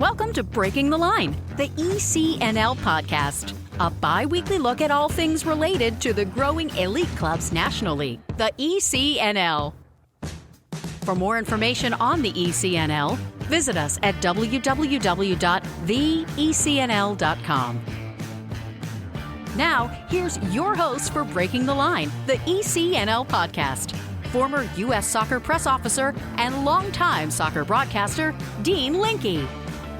Welcome to Breaking the Line, the ECNL Podcast, a bi-weekly look at all things related to the growing elite clubs nationally, the ECNL. For more information on the ECNL, visit us at www.theecnl.com. Now, here's your host for Breaking the Line, the ECNL Podcast, former U.S. Soccer press officer and longtime soccer broadcaster, Dean Linke.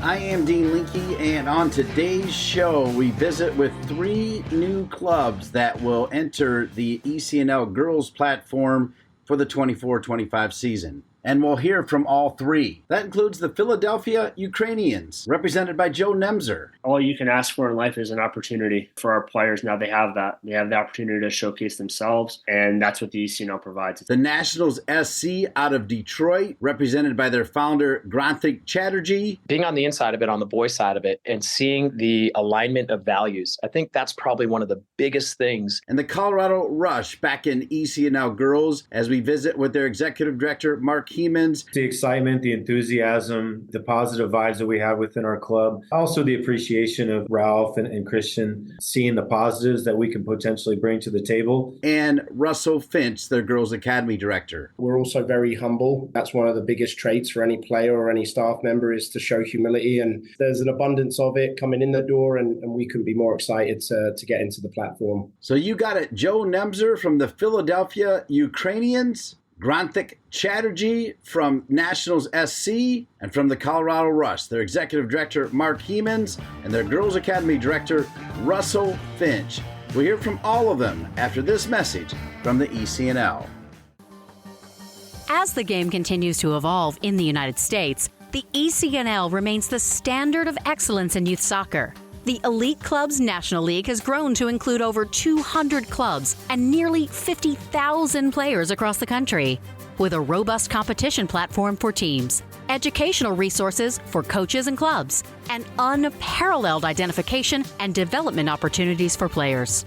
I am Dean Linke, and on today's show, we visit with three new clubs that will enter the ECNL Girls platform for the 24-25 season. And we'll hear from all three. That includes the Philadelphia Ukrainians, represented by Joe Nemzer. All you can ask for in life is an opportunity for our players. Now they have that. They have the opportunity to showcase themselves, and that's what the ECNL provides. The Nationals SC out of Detroit, represented by their founder, Gronthik Chatterjee. Being on the inside of it, on the boys' side of it, and seeing the alignment of values, I think that's probably one of the biggest things. And the Colorado Rush back in ECNL Girls as we visit with their executive director, Mark Hiemenz. The excitement, the enthusiasm, the positive vibes that we have within our club. Also the appreciation of Ralph and Christian, seeing the positives that we can potentially bring to the table. And Russell Finch, their Girls Academy director. We're also very humble. That's one of the biggest traits for any player or any staff member, is to show humility. And there's an abundance of it coming in the door, and we couldn't be more excited to get into the platform. So you got it, Joe Nemzer from the Philadelphia Ukrainians, Gronthik Chatterjee from Nationals SC, and from the Colorado Rush, their executive director, Mark Hiemenz, and their Girls Academy director, Russell Finch. We'll hear from all of them after this message from the ECNL. As the game continues to evolve in the United States, the ECNL remains the standard of excellence in youth soccer. The Elite Clubs National League has grown to include over 200 clubs and nearly 50,000 players across the country, with a robust competition platform for teams, educational resources for coaches and clubs, and unparalleled identification and development opportunities for players.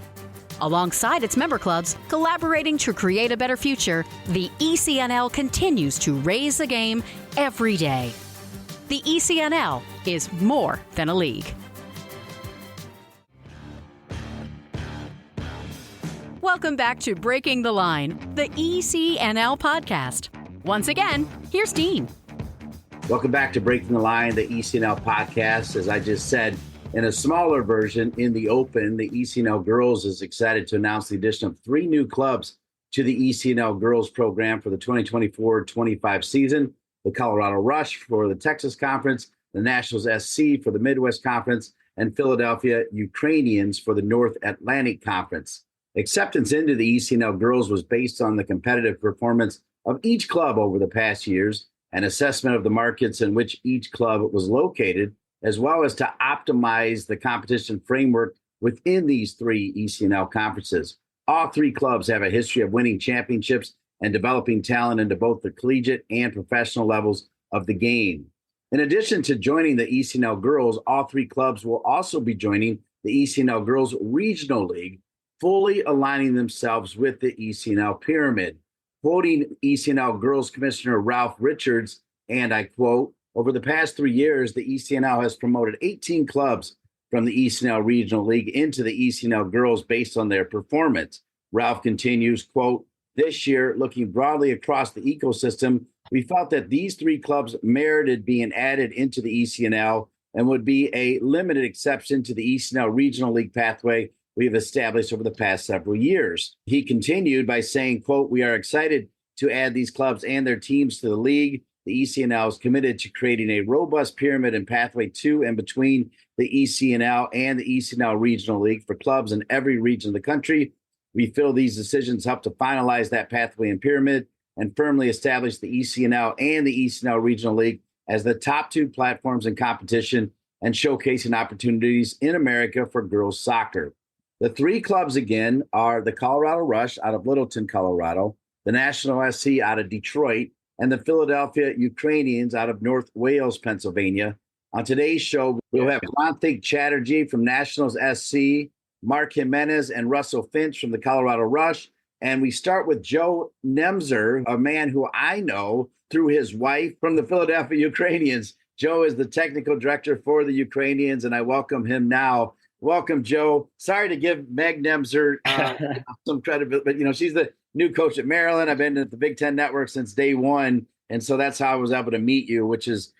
Alongside its member clubs, collaborating to create a better future, the ECNL continues to raise the game every day. The ECNL is more than a league. Welcome back to Breaking the Line, the ECNL Podcast. Once again, here's Dean. Welcome back to Breaking the Line, the ECNL Podcast. As I just said, in a smaller version, in the open, the ECNL Girls is excited to announce the addition of three new clubs to the ECNL Girls program for the 2024-25 season. The Colorado Rush for the Texas Conference, the Nationals SC for the Midwest Conference, and Philadelphia Ukrainians for the North Atlantic Conference. Acceptance into the ECNL Girls was based on the competitive performance of each club over the past years, an assessment of the markets in which each club was located, as well as to optimize the competition framework within these three ECNL conferences. All three clubs have a history of winning championships and developing talent into both the collegiate and professional levels of the game. In addition to joining the ECNL Girls, all three clubs will also be joining the ECNL Girls Regional League, fully aligning themselves with the ECNL pyramid. Quoting ECNL Girls Commissioner Ralph Richards, and I quote, "Over the past 3 years, the ECNL has promoted 18 clubs from the ECNL Regional League into the ECNL Girls based on their performance." Ralph continues, quote, "This year, looking broadly across the ecosystem, we felt that these three clubs merited being added into the ECNL and would be a limited exception to the ECNL Regional League pathway we have established over the past several years." He continued by saying, quote, "We are excited to add these clubs and their teams to the league. The ECNL is committed to creating a robust pyramid and pathway to and between the ECNL and the ECNL Regional League for clubs in every region of the country. We feel these decisions help to finalize that pathway and pyramid and firmly establish the ECNL and the ECNL Regional League as the top two platforms in competition and showcasing opportunities in America for girls soccer." The three clubs, again, are the Colorado Rush out of Littleton, Colorado, the National SC out of Detroit, and the Philadelphia Ukrainians out of North Wales, Pennsylvania. On today's show, we'll have Gronthik Chatterjee from Nationals SC, Mark Hiemenz and Russell Finch from the Colorado Rush. And we start with Joe Nemzer, a man who I know through his wife from the Philadelphia Ukrainians. Joe is the technical director for the Ukrainians, and I welcome him now. Welcome, Joe. Sorry to give Meg Nemzer some credit, but she's the new coach at Maryland. I've been at the Big Ten Network since day one, and so that's how I was able to meet you, which is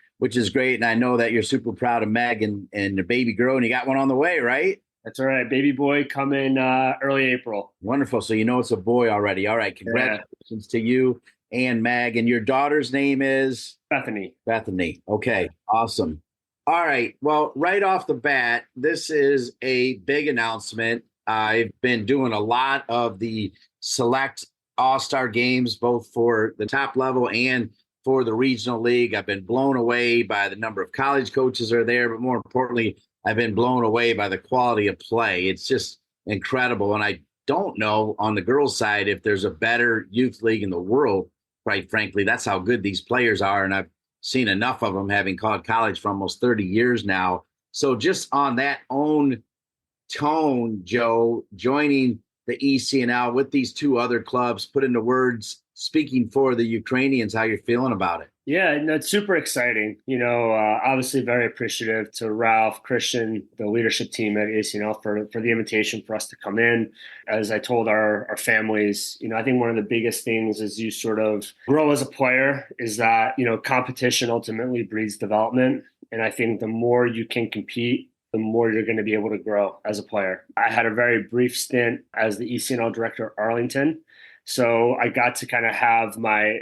great. And I know that you're super proud of Meg and the baby girl, and you got one on the way, right? That's all right. Baby boy coming early April. Wonderful. So it's a boy already. All right. Congratulations to you and Meg. And your daughter's name is? Bethany. Bethany. Okay. Awesome. All right. Well, right off the bat, this is a big announcement. I've been doing a lot of the select all-star games, both for the top level and for the regional league. I've been blown away by the number of college coaches that are there, but more importantly, I've been blown away by the quality of play. It's just incredible. And I don't know on the girls' side if there's a better youth league in the world, quite frankly. That's how good these players are. And I've seen enough of them, having called college for almost 30 years now. So just on that own tone, Joe, joining the ECNL with these two other clubs, put into words, speaking for the Ukrainians, how you're feeling about it. Yeah, it's super exciting. Obviously very appreciative to Ralph, Christian, the leadership team at ECNL for the invitation for us to come in. As I told our families, I think one of the biggest things as you sort of grow as a player is that, competition ultimately breeds development. And I think the more you can compete, the more you're going to be able to grow as a player. I had a very brief stint as the ECNL director at Arlington. So I got to kind of have my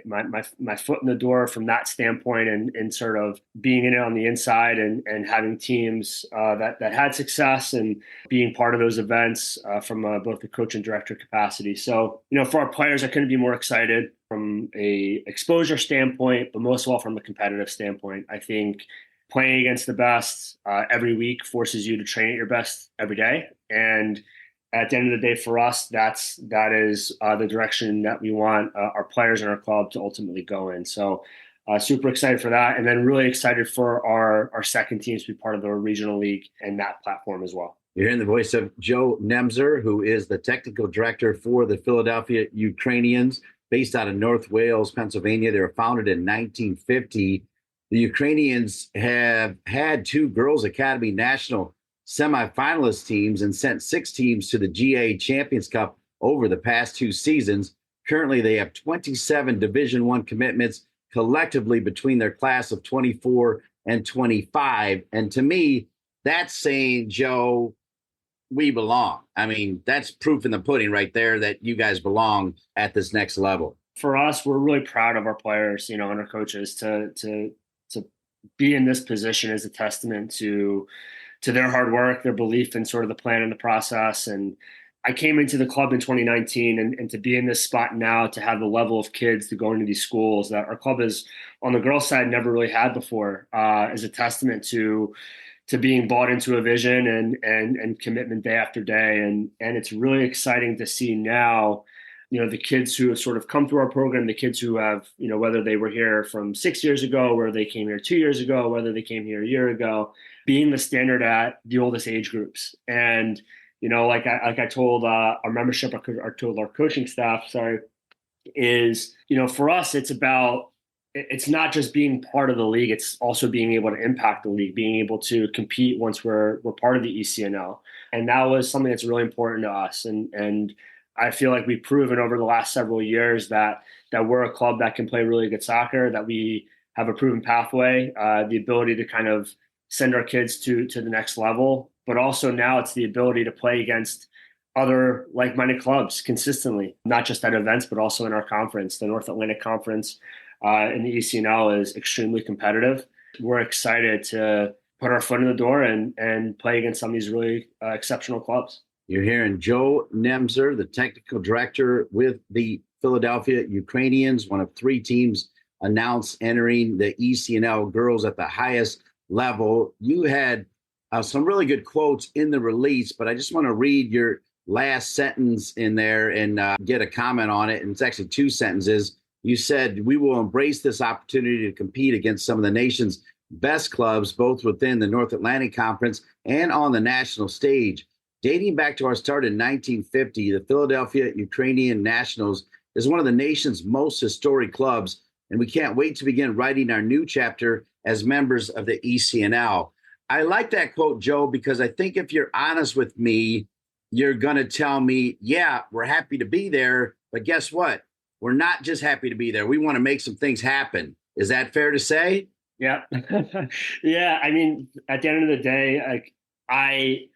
foot in the door from that standpoint and sort of being in it on the inside and having teams that had success and being part of those events from both the coach and director capacity. So, for our players, I couldn't be more excited from a exposure standpoint, but most of all from a competitive standpoint. I think playing against the best every week forces you to train at your best every day. And at the end of the day, for us, that is the direction that we want our players and our club to ultimately go in. So super excited for that. And then really excited for our second teams to be part of the regional league and that platform as well. You're hearing the voice of Joe Nemzer, who is the technical director for the Philadelphia Ukrainians, based out of North Wales, Pennsylvania. They were founded in 1950. The Ukrainians have had two Girls Academy National semifinalist teams and sent 6 teams to the GA Champions Cup over the past 2 seasons. Currently, they have 27 Division I commitments collectively between their class of 24 and 25. And to me, that's saying, Joe, we belong. I mean, that's proof in the pudding right there that you guys belong at this next level. For us, we're really proud of our players, and our coaches to be in this position is a testament to their hard work, their belief in sort of the plan and the process. And I came into the club in 2019 and to be in this spot now, to have the level of kids to go into these schools that our club has on the girls' side never really had before is a testament to being bought into a vision and commitment day after day. And it's really exciting to see now, the kids who have sort of come through our program, the kids who have, whether they were here from 6 years ago, or they came here 2 years ago, whether they came here a year ago, being the standard at the oldest age groups. And, like I told our membership, I told our coaching staff, is, for us, it's not just being part of the league. It's also being able to impact the league, being able to compete once we're part of the ECNL. And that was something that's really important to us. And I feel like we've proven over the last several years that we're a club that can play really good soccer, that we have a proven pathway, the ability to kind of send our kids to the next level. But also now it's the ability to play against other like-minded clubs consistently, not just at events, but also in our conference. The North Atlantic Conference in the ECNL is extremely competitive. We're excited to put our foot in the door and play against some of these really exceptional clubs. You're hearing Joe Nemzer, the technical director with the Philadelphia Ukrainians, one of 3 teams announced entering the ECNL girls at the highest level. You had some really good quotes in the release, but I just want to read your last sentence in there and get a comment on it. And it's actually 2 sentences. You said, "We will embrace this opportunity to compete against some of the nation's best clubs, both within the North Atlantic Conference and on the national stage. Dating back to our start in 1950, the Philadelphia Ukrainian Nationals is one of the nation's most historic clubs, and we can't wait to begin writing our new chapter as members of the ECNL. I like that quote, Joe, because I think if you're honest with me, you're going to tell me, yeah, we're happy to be there, but guess what? We're not just happy to be there. We want to make some things happen. Is that fair to say? Yeah. Yeah. I mean, at the end of the day,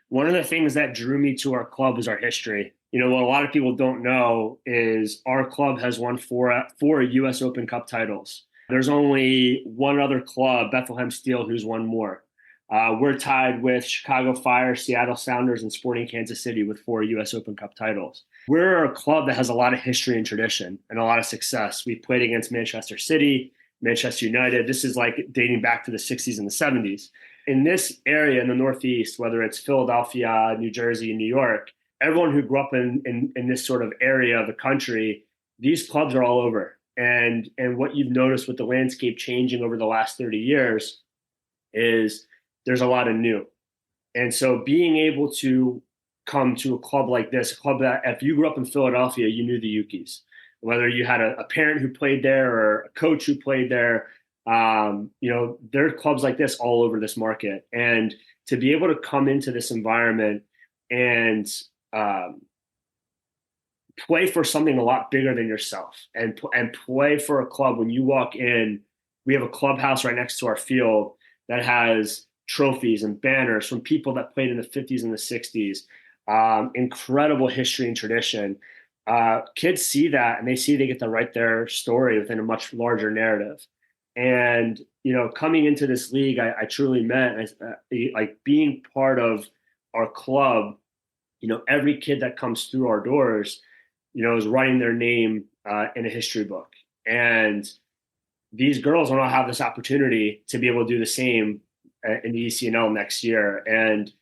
one of the things that drew me to our club is our history. What a lot of people don't know is our club has won four U.S. Open Cup titles. There's only one other club, Bethlehem Steel, who's won more. We're tied with Chicago Fire, Seattle Sounders, and Sporting Kansas City with 4 U.S. Open Cup titles. We're a club that has a lot of history and tradition and a lot of success. We played against Manchester City, Manchester United. This is like dating back to the 60s and the 70s. In this area in the Northeast, whether it's Philadelphia, New Jersey, New York, everyone who grew up in this sort of area of the country, these clubs are all over. And what you've noticed with the landscape changing over the last 30 years is there's a lot of new. And so being able to come to a club like this, a club that if you grew up in Philadelphia, you knew the Ukis, whether you had a parent who played there or a coach who played there, there are clubs like this all over this market. And to be able to come into this environment and play for something a lot bigger than yourself and play for a club. When you walk in, we have a clubhouse right next to our field that has trophies and banners from people that played in the 50s and the 60s. Incredible history and tradition. Kids see that and they get to write their story within a much larger narrative. And, coming into this league, I truly meant like being part of our club. Every kid that comes through our doors, is writing their name in a history book. And these girls will not have this opportunity to be able to do the same in the ECNL next year. And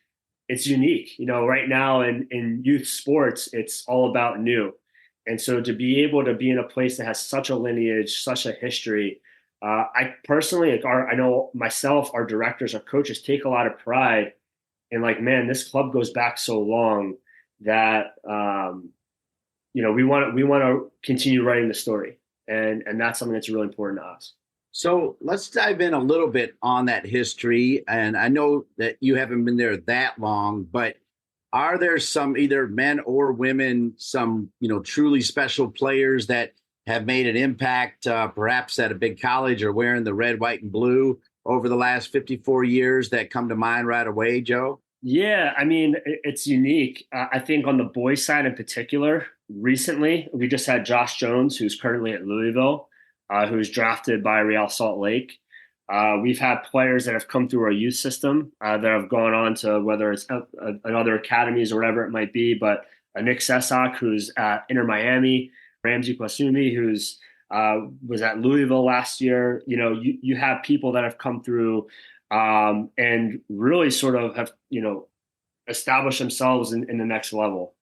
it's unique. Right now in youth sports, it's all about new. And so to be able to be in a place that has such a lineage, such a history, I personally, I know myself, our directors, our coaches take a lot of pride in man, this club goes back so long that, we want to continue writing the story. And that's something that's really important to us. So let's dive in a little bit on that history. And I know that you haven't been there that long, but are there some either men or women, some, truly special players that have made an impact, perhaps at a big college or wearing the red, white, and blue over the last 54 years that come to mind right away, Joe? Yeah, I mean, it's unique. I think on the boys' side in particular, recently, we just had Josh Jones, who's currently at Louisville, who's drafted by Real Salt Lake. We've had players that have come through our youth system that have gone on to whether it's other academies or whatever it might be, but Nick Sesak, who's at Inter Miami, Ramsey Kwasumi, who's was at Louisville last year. You have people that have come through and really sort of have, established themselves in the next level.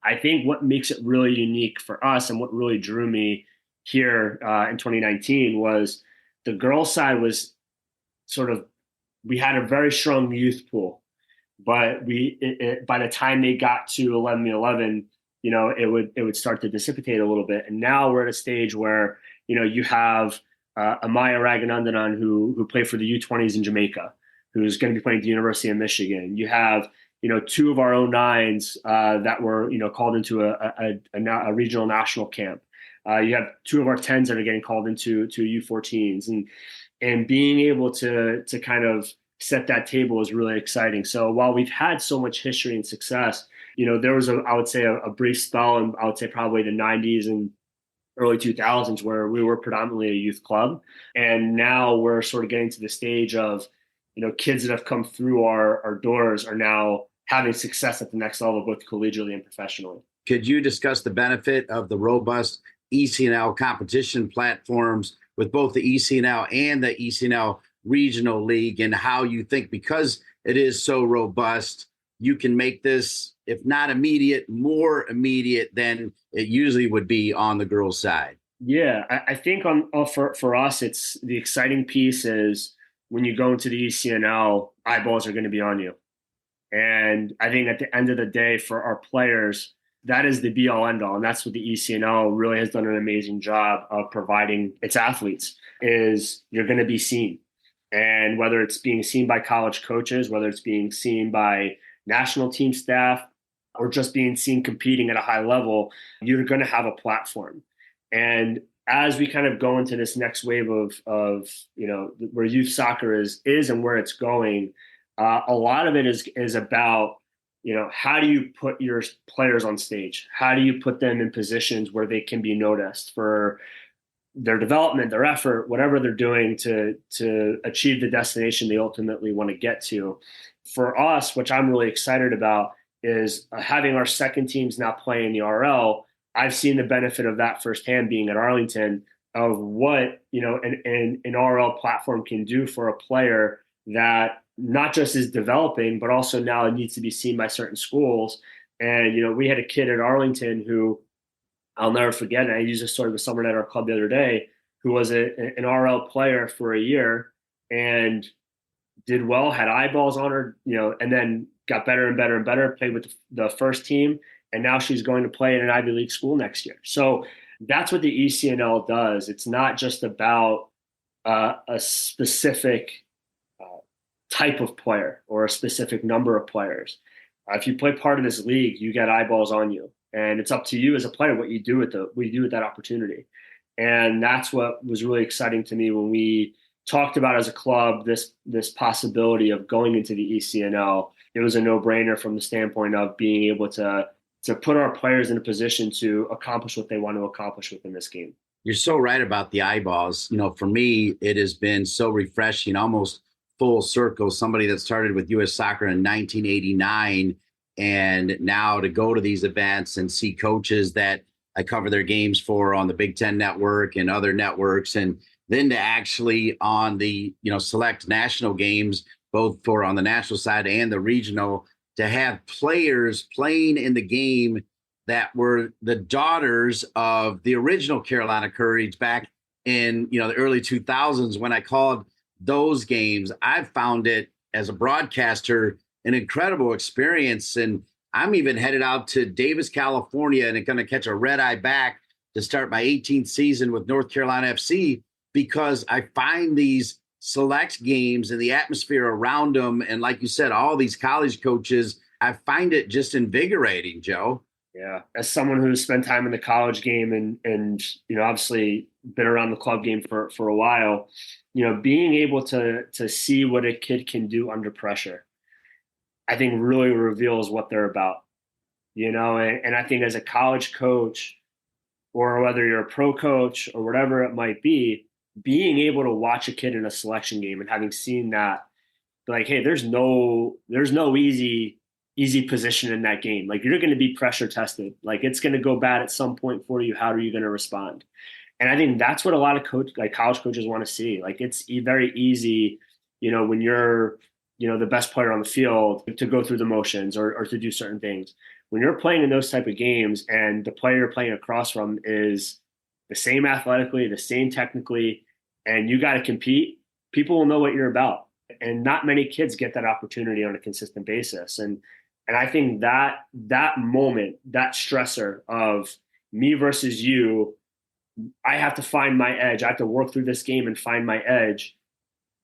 I think what makes it really unique for us and what really drew me here in 2019 was the girls' side was we had a very strong youth pool, but by the time they got to 11-11, it would start to dissipate a little bit. And now we're at a stage where, you have Amaya Raghunandanan who played for the U20s in Jamaica, who's going to be playing at the University of Michigan. You have, 2 of our 09s that were, called into a regional national camp. You have 2 of our 10s that are getting called into U14s, and being able to kind of set that table is really exciting. So while we've had so much history and success, there was I would say a brief spell, and I would say probably the 90s and early 2000s where we were predominantly a youth club. And now we're sort of getting to the stage of, kids that have come through our doors are now having success at the next level, both collegially and professionally. Could you discuss the benefit of the robust ECNL competition platforms with both the ECNL and the ECNL Regional League, and how you think, because it is so robust, you can make this, if not immediate, more immediate than it usually would be on the girls' side? Yeah, I think for us, it's the exciting piece is when you go into the ECNL, eyeballs are going to be on you. And I think at the end of the day, for our players, that is the be all end all. And that's what the ECNL really has done an amazing job of providing its athletes, is you're going to be seen. And whether it's being seen by college coaches, whether it's being seen by national team staff, or just being seen competing at a high level, you're going to have a platform. And as we kind of go into this next wave of where youth soccer is and where it's going, a lot of it is about, how do you put your players on stage? How do you put them in positions where they can be noticed for their development, their effort, whatever they're doing to achieve the destination they ultimately want to get to? For us, which I'm really excited about, is having our second teams now play in the RL. I've seen the benefit of that firsthand being at Arlington, of what, an RL platform can do for a player that not just is developing, but also now it needs to be seen by certain schools. And, we had a kid at Arlington who I'll never forget, and I used this story with someone at our club the other day, who was an RL player for a year and did well, had eyeballs on her, and then got better and better and better, played with the first team, and now she's going to play in an Ivy League school next year. So that's what the ECNL does. It's not just about a specific type of player or a specific number of players. If you play part of this league, you get eyeballs on you, and it's up to you as a player what you do with that opportunity. And that's what was really exciting to me when we talked about as a club this possibility of going into the ECNL. It was a no-brainer from the standpoint of being able to put our players in a position to accomplish what they want to accomplish within this game. You're so right about the eyeballs. For me, it has been so refreshing, almost full circle. Somebody that started with U.S. Soccer in 1989, and now to go to these events and see coaches that I cover their games for on the Big Ten Network and other networks, and then to actually on the select national games, both for on the national side and the regional, to have players playing in the game that were the daughters of the original Carolina Courage back in the early 2000s. When I called those games, I found it as a broadcaster an incredible experience. And I'm even headed out to Davis, California, and going to catch a red eye back to start my 18th season with North Carolina FC, because I find these select games and the atmosphere around them, and like you said, all these college coaches, I find it just invigorating, Joe. Yeah, as someone who's spent time in the college game and obviously been around the club game for a while, being able to see what a kid can do under pressure, I think really reveals what they're about. And I think as a college coach, or whether you're a pro coach or whatever it might be, being able to watch a kid in a selection game and having seen that, like, hey, there's no easy position in that game. Like, you're going to be pressure tested. Like, it's going to go bad at some point for you. How are you going to respond? And I think that's what a lot of college coaches want to see. Like, it's very easy, when you're, the best player on the field, to go through the motions or to do certain things. When you're playing in those type of games and the player you're playing across from is the same athletically, the same technically, and you got to compete, people will know what you're about. And not many kids get that opportunity on a consistent basis. And I think that moment, that stressor of me versus you, I have to find my edge. I have to work through this game and find my edge,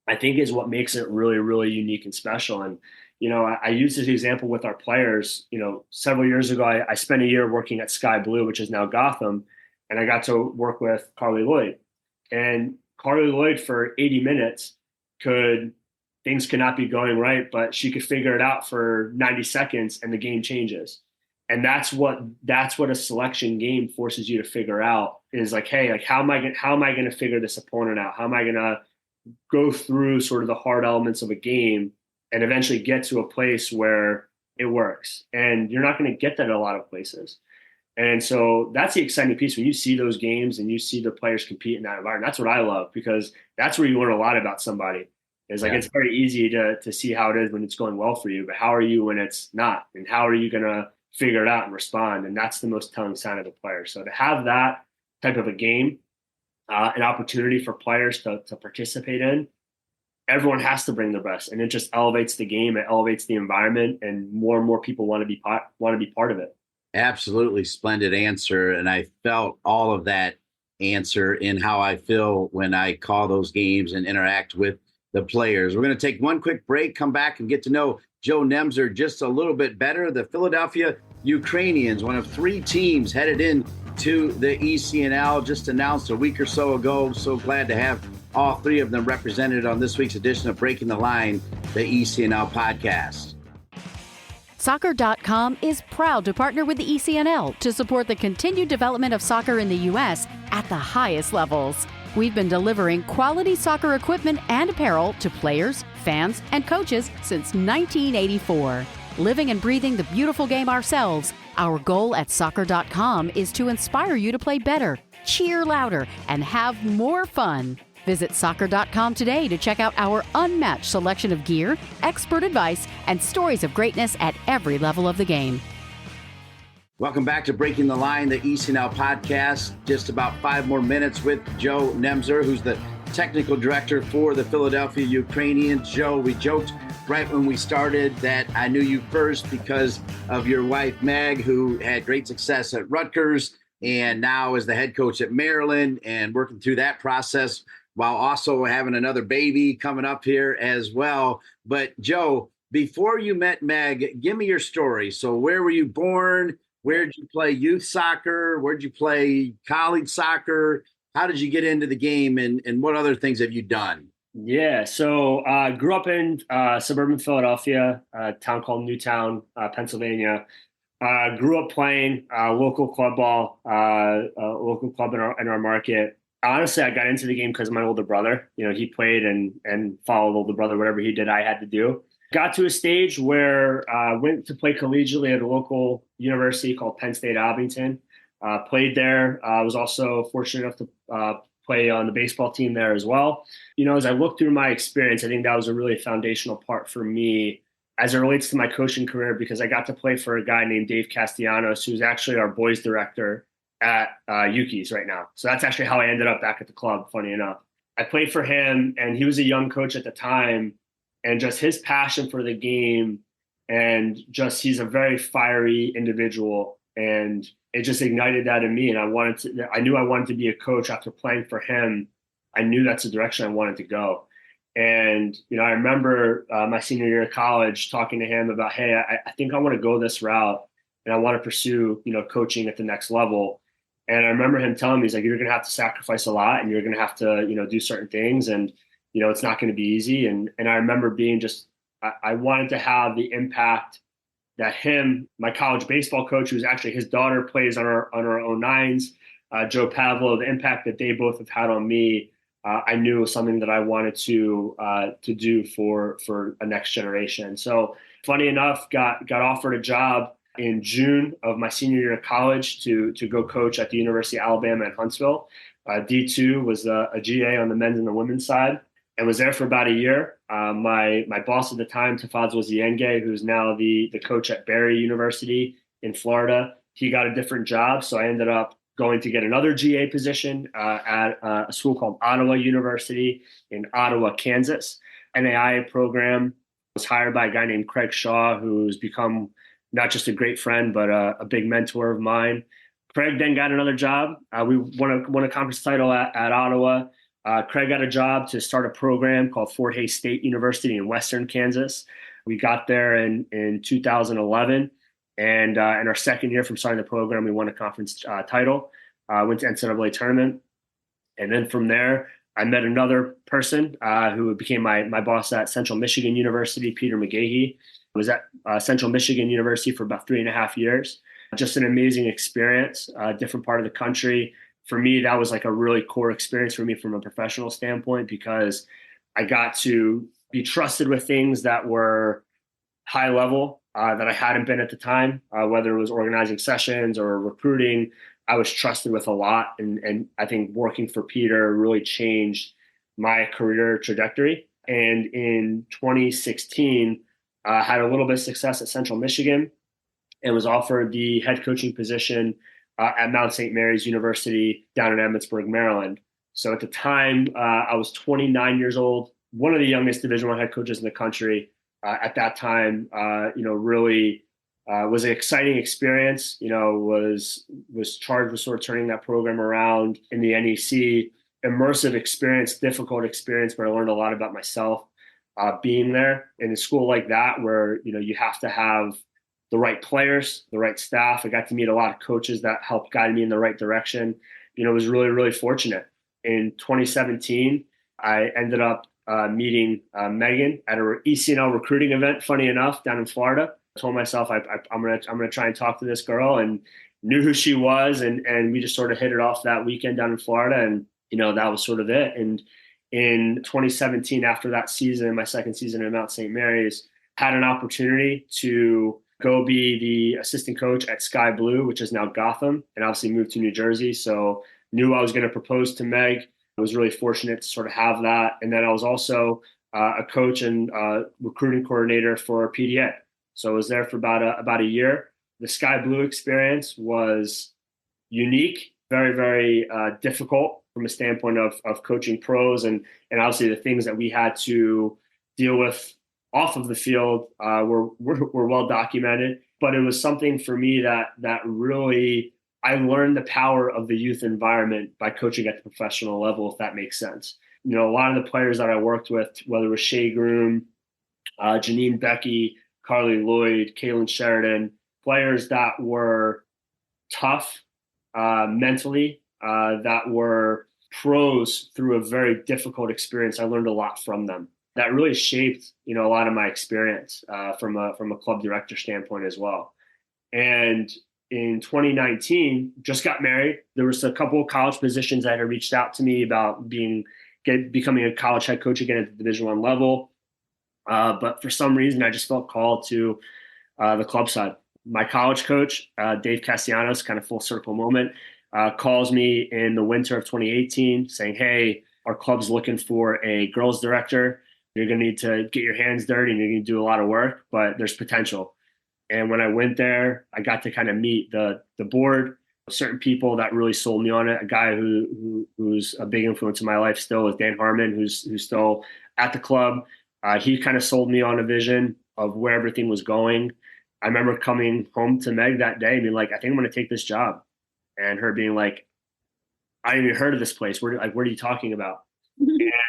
I think is what makes it really, really unique and special. And, I use this example with our players. Several years ago, I spent a year working at Sky Blue, which is now Gotham, and I got to work with Carly Lloyd. And Carly Lloyd, for 80 minutes, things could not be going right, but she could figure it out for 90 seconds and the game changes. And that's what a selection game forces you to figure out, is like, hey, like, how am I going to figure this opponent out? How am I going to go through sort of the hard elements of a game and eventually get to a place where it works? And you're not going to get that in a lot of places. And so that's the exciting piece when you see those games and you see the players compete in that environment. That's what I love, because that's where you learn a lot about somebody. It's like, It's very easy to see how it is when it's going well for you, but how are you when it's not? And how are you going to figure it out and respond? And that's the most telling sign of the player. So to have that type of a game, an opportunity for players to participate in, everyone has to bring their best, and it just elevates the game. It elevates the environment, and more people want to be part of it. Absolutely splendid answer. And I felt all of that answer in how I feel when I call those games and interact with the players. We're going to take one quick break, come back and get to know Joe Nemzer just a little bit better. The Philadelphia Ukrainians, one of 3 teams headed in to the ECNL, just announced a week or so ago. So glad to have all 3 of them represented on this week's edition of Breaking the Line, the ECNL podcast. Soccer.com is proud to partner with the ECNL to support the continued development of soccer in the U.S. at the highest levels. We've been delivering quality soccer equipment and apparel to players, fans, and coaches since 1984. Living and breathing the beautiful game ourselves, our goal at Soccer.com is to inspire you to play better, cheer louder, and have more fun. Visit Soccer.com today to check out our unmatched selection of gear, expert advice, and stories of greatness at every level of the game. Welcome back to Breaking the Line, the ECNL podcast. Just about 5 more minutes with Joe Nemzer, who's the technical director for the Philadelphia Ukrainians. Joe, we joked right when we started that I knew you first because of your wife, Meg, who had great success at Rutgers and now is the head coach at Maryland and working through that process while also having another baby coming up here as well. But Joe, before you met Meg, give me your story. So where were you born? Where did you play youth soccer? Where did you play college soccer? How did you get into the game, and what other things have you done? Yeah, so I grew up in suburban Philadelphia, a town called Newtown, Pennsylvania. Grew up playing local club ball, local club in our market. Honestly, I got into the game because of my older brother. You know, he played and followed older brother. Whatever he did, I had to do. Got to a stage where I went to play collegiately at a local university called Penn State Abington. Played there. I was also fortunate enough to play on the baseball team there as well. You know, as I look through my experience, I think that was a really foundational part for me as it relates to my coaching career, because I got to play for a guy named Dave Castellanos, who's actually our boys director at Yuki's right now. So that's actually how I ended up back at the club, funny enough. I played for him, and he was a young coach at the time, and just his passion for the game, and just he's a very fiery individual, and it just ignited that in me. And I knew I wanted to be a coach after playing for him. I knew that's the direction I wanted to go. And, you know, I remember my senior year of college talking to him about, hey, I think I want to go this route and I want to pursue, you know, coaching at the next level. And I remember him telling me, he's like, you're going to have to sacrifice a lot and you're going to have to, you know, do certain things. And, you know, it's not going to be easy. And I remember being I wanted to have the impact that him, my college baseball coach, who's actually his daughter plays on our own nines, Joe Pavlo, the impact that they both have had on me, I knew was something that I wanted to do for a next generation. So funny enough, got offered a job in June of my senior year of college to go coach at the University of Alabama in Huntsville. D2 was a GA on the men's and the women's side, and was there for about a year. My boss at the time, Tafadz Wazienge, who's now the coach at Barry University in Florida, he got a different job. So I ended up going to get another GA position at a school called Ottawa University in Ottawa, Kansas. NAIA program. Was hired by a guy named Craig Shaw, who's become not just a great friend, but a big mentor of mine. Craig then got another job. We won a conference title at Ottawa. Craig got a job to start a program called Fort Hays State University in Western Kansas. We got there in 2011. And in our second year from starting the program, we won a conference title, went to NCAA tournament. And then from there, I met another person who became my boss at Central Michigan University, Peter McGahee. I was at Central Michigan University for about 3.5 years. Just an amazing experience, different part of the country. For me, that was like a really core experience for me from a professional standpoint, because I got to be trusted with things that were high level that I hadn't been at the time, whether it was organizing sessions or recruiting. I was trusted with a lot. And I think working for Peter really changed my career trajectory. And in 2016, I had a little bit of success at Central Michigan and was offered the head coaching position at Mount St. Mary's University down in Emmitsburg, Maryland. So at the time, I was 29 years old, one of the youngest Division I head coaches in the country. At that time, really Was an exciting experience. Was charged with sort of turning that program around in the NEC. Immersive experience, difficult experience, but I learned a lot about myself being there in a school like that, where you have to have the right players, the right staff. I got to meet a lot of coaches that helped guide me in the right direction. Was really, really fortunate. In 2017, I ended up meeting Megan at a ECNL recruiting event, funny enough, down in Florida. I told myself I'm gonna try and talk to this girl, and knew who she was, and we just sort of hit it off that weekend down in Florida, and that was sort of it. And in 2017, after that season, my second season at Mount St. Mary's, had an opportunity to go be the assistant coach at Sky Blue, which is now Gotham, and obviously moved to New Jersey. So knew I was going to propose to Meg. I was really fortunate to sort of have that. And then I was also a coach and recruiting coordinator for PDA. So I was there for about a year. The Sky Blue experience was unique, very, very difficult from a standpoint of coaching pros, and obviously the things that we had to deal with off of the field were well documented. But it was something for me that really, I learned the power of the youth environment by coaching at the professional level, if that makes sense. A lot of the players that I worked with, whether it was Shea Groom, Janine Becky, Carly Lloyd, Kaylin Sheridan, players that were tough mentally, that were pros through a very difficult experience. I learned a lot from them. That really shaped, a lot of my experience from a club director standpoint as well. And in 2019, just got married. There was a couple of college positions that had reached out to me about becoming a college head coach again at the Division I level. But for some reason, I just felt called to the club side. My college coach, Dave Castellanos, kind of full circle moment, calls me in the winter of 2018 saying, hey, our club's looking for a girls director. You're going to need to get your hands dirty and you're going to do a lot of work, but there's potential. And when I went there, I got to kind of meet the board, certain people that really sold me on it. A guy who's a big influence in my life still is Dan Harmon, who's still at the club. He kind of sold me on a vision of where everything was going. I remember coming home to Meg that day and being like, I think I'm going to take this job. And her being like, I haven't even heard of this place. What are you talking about?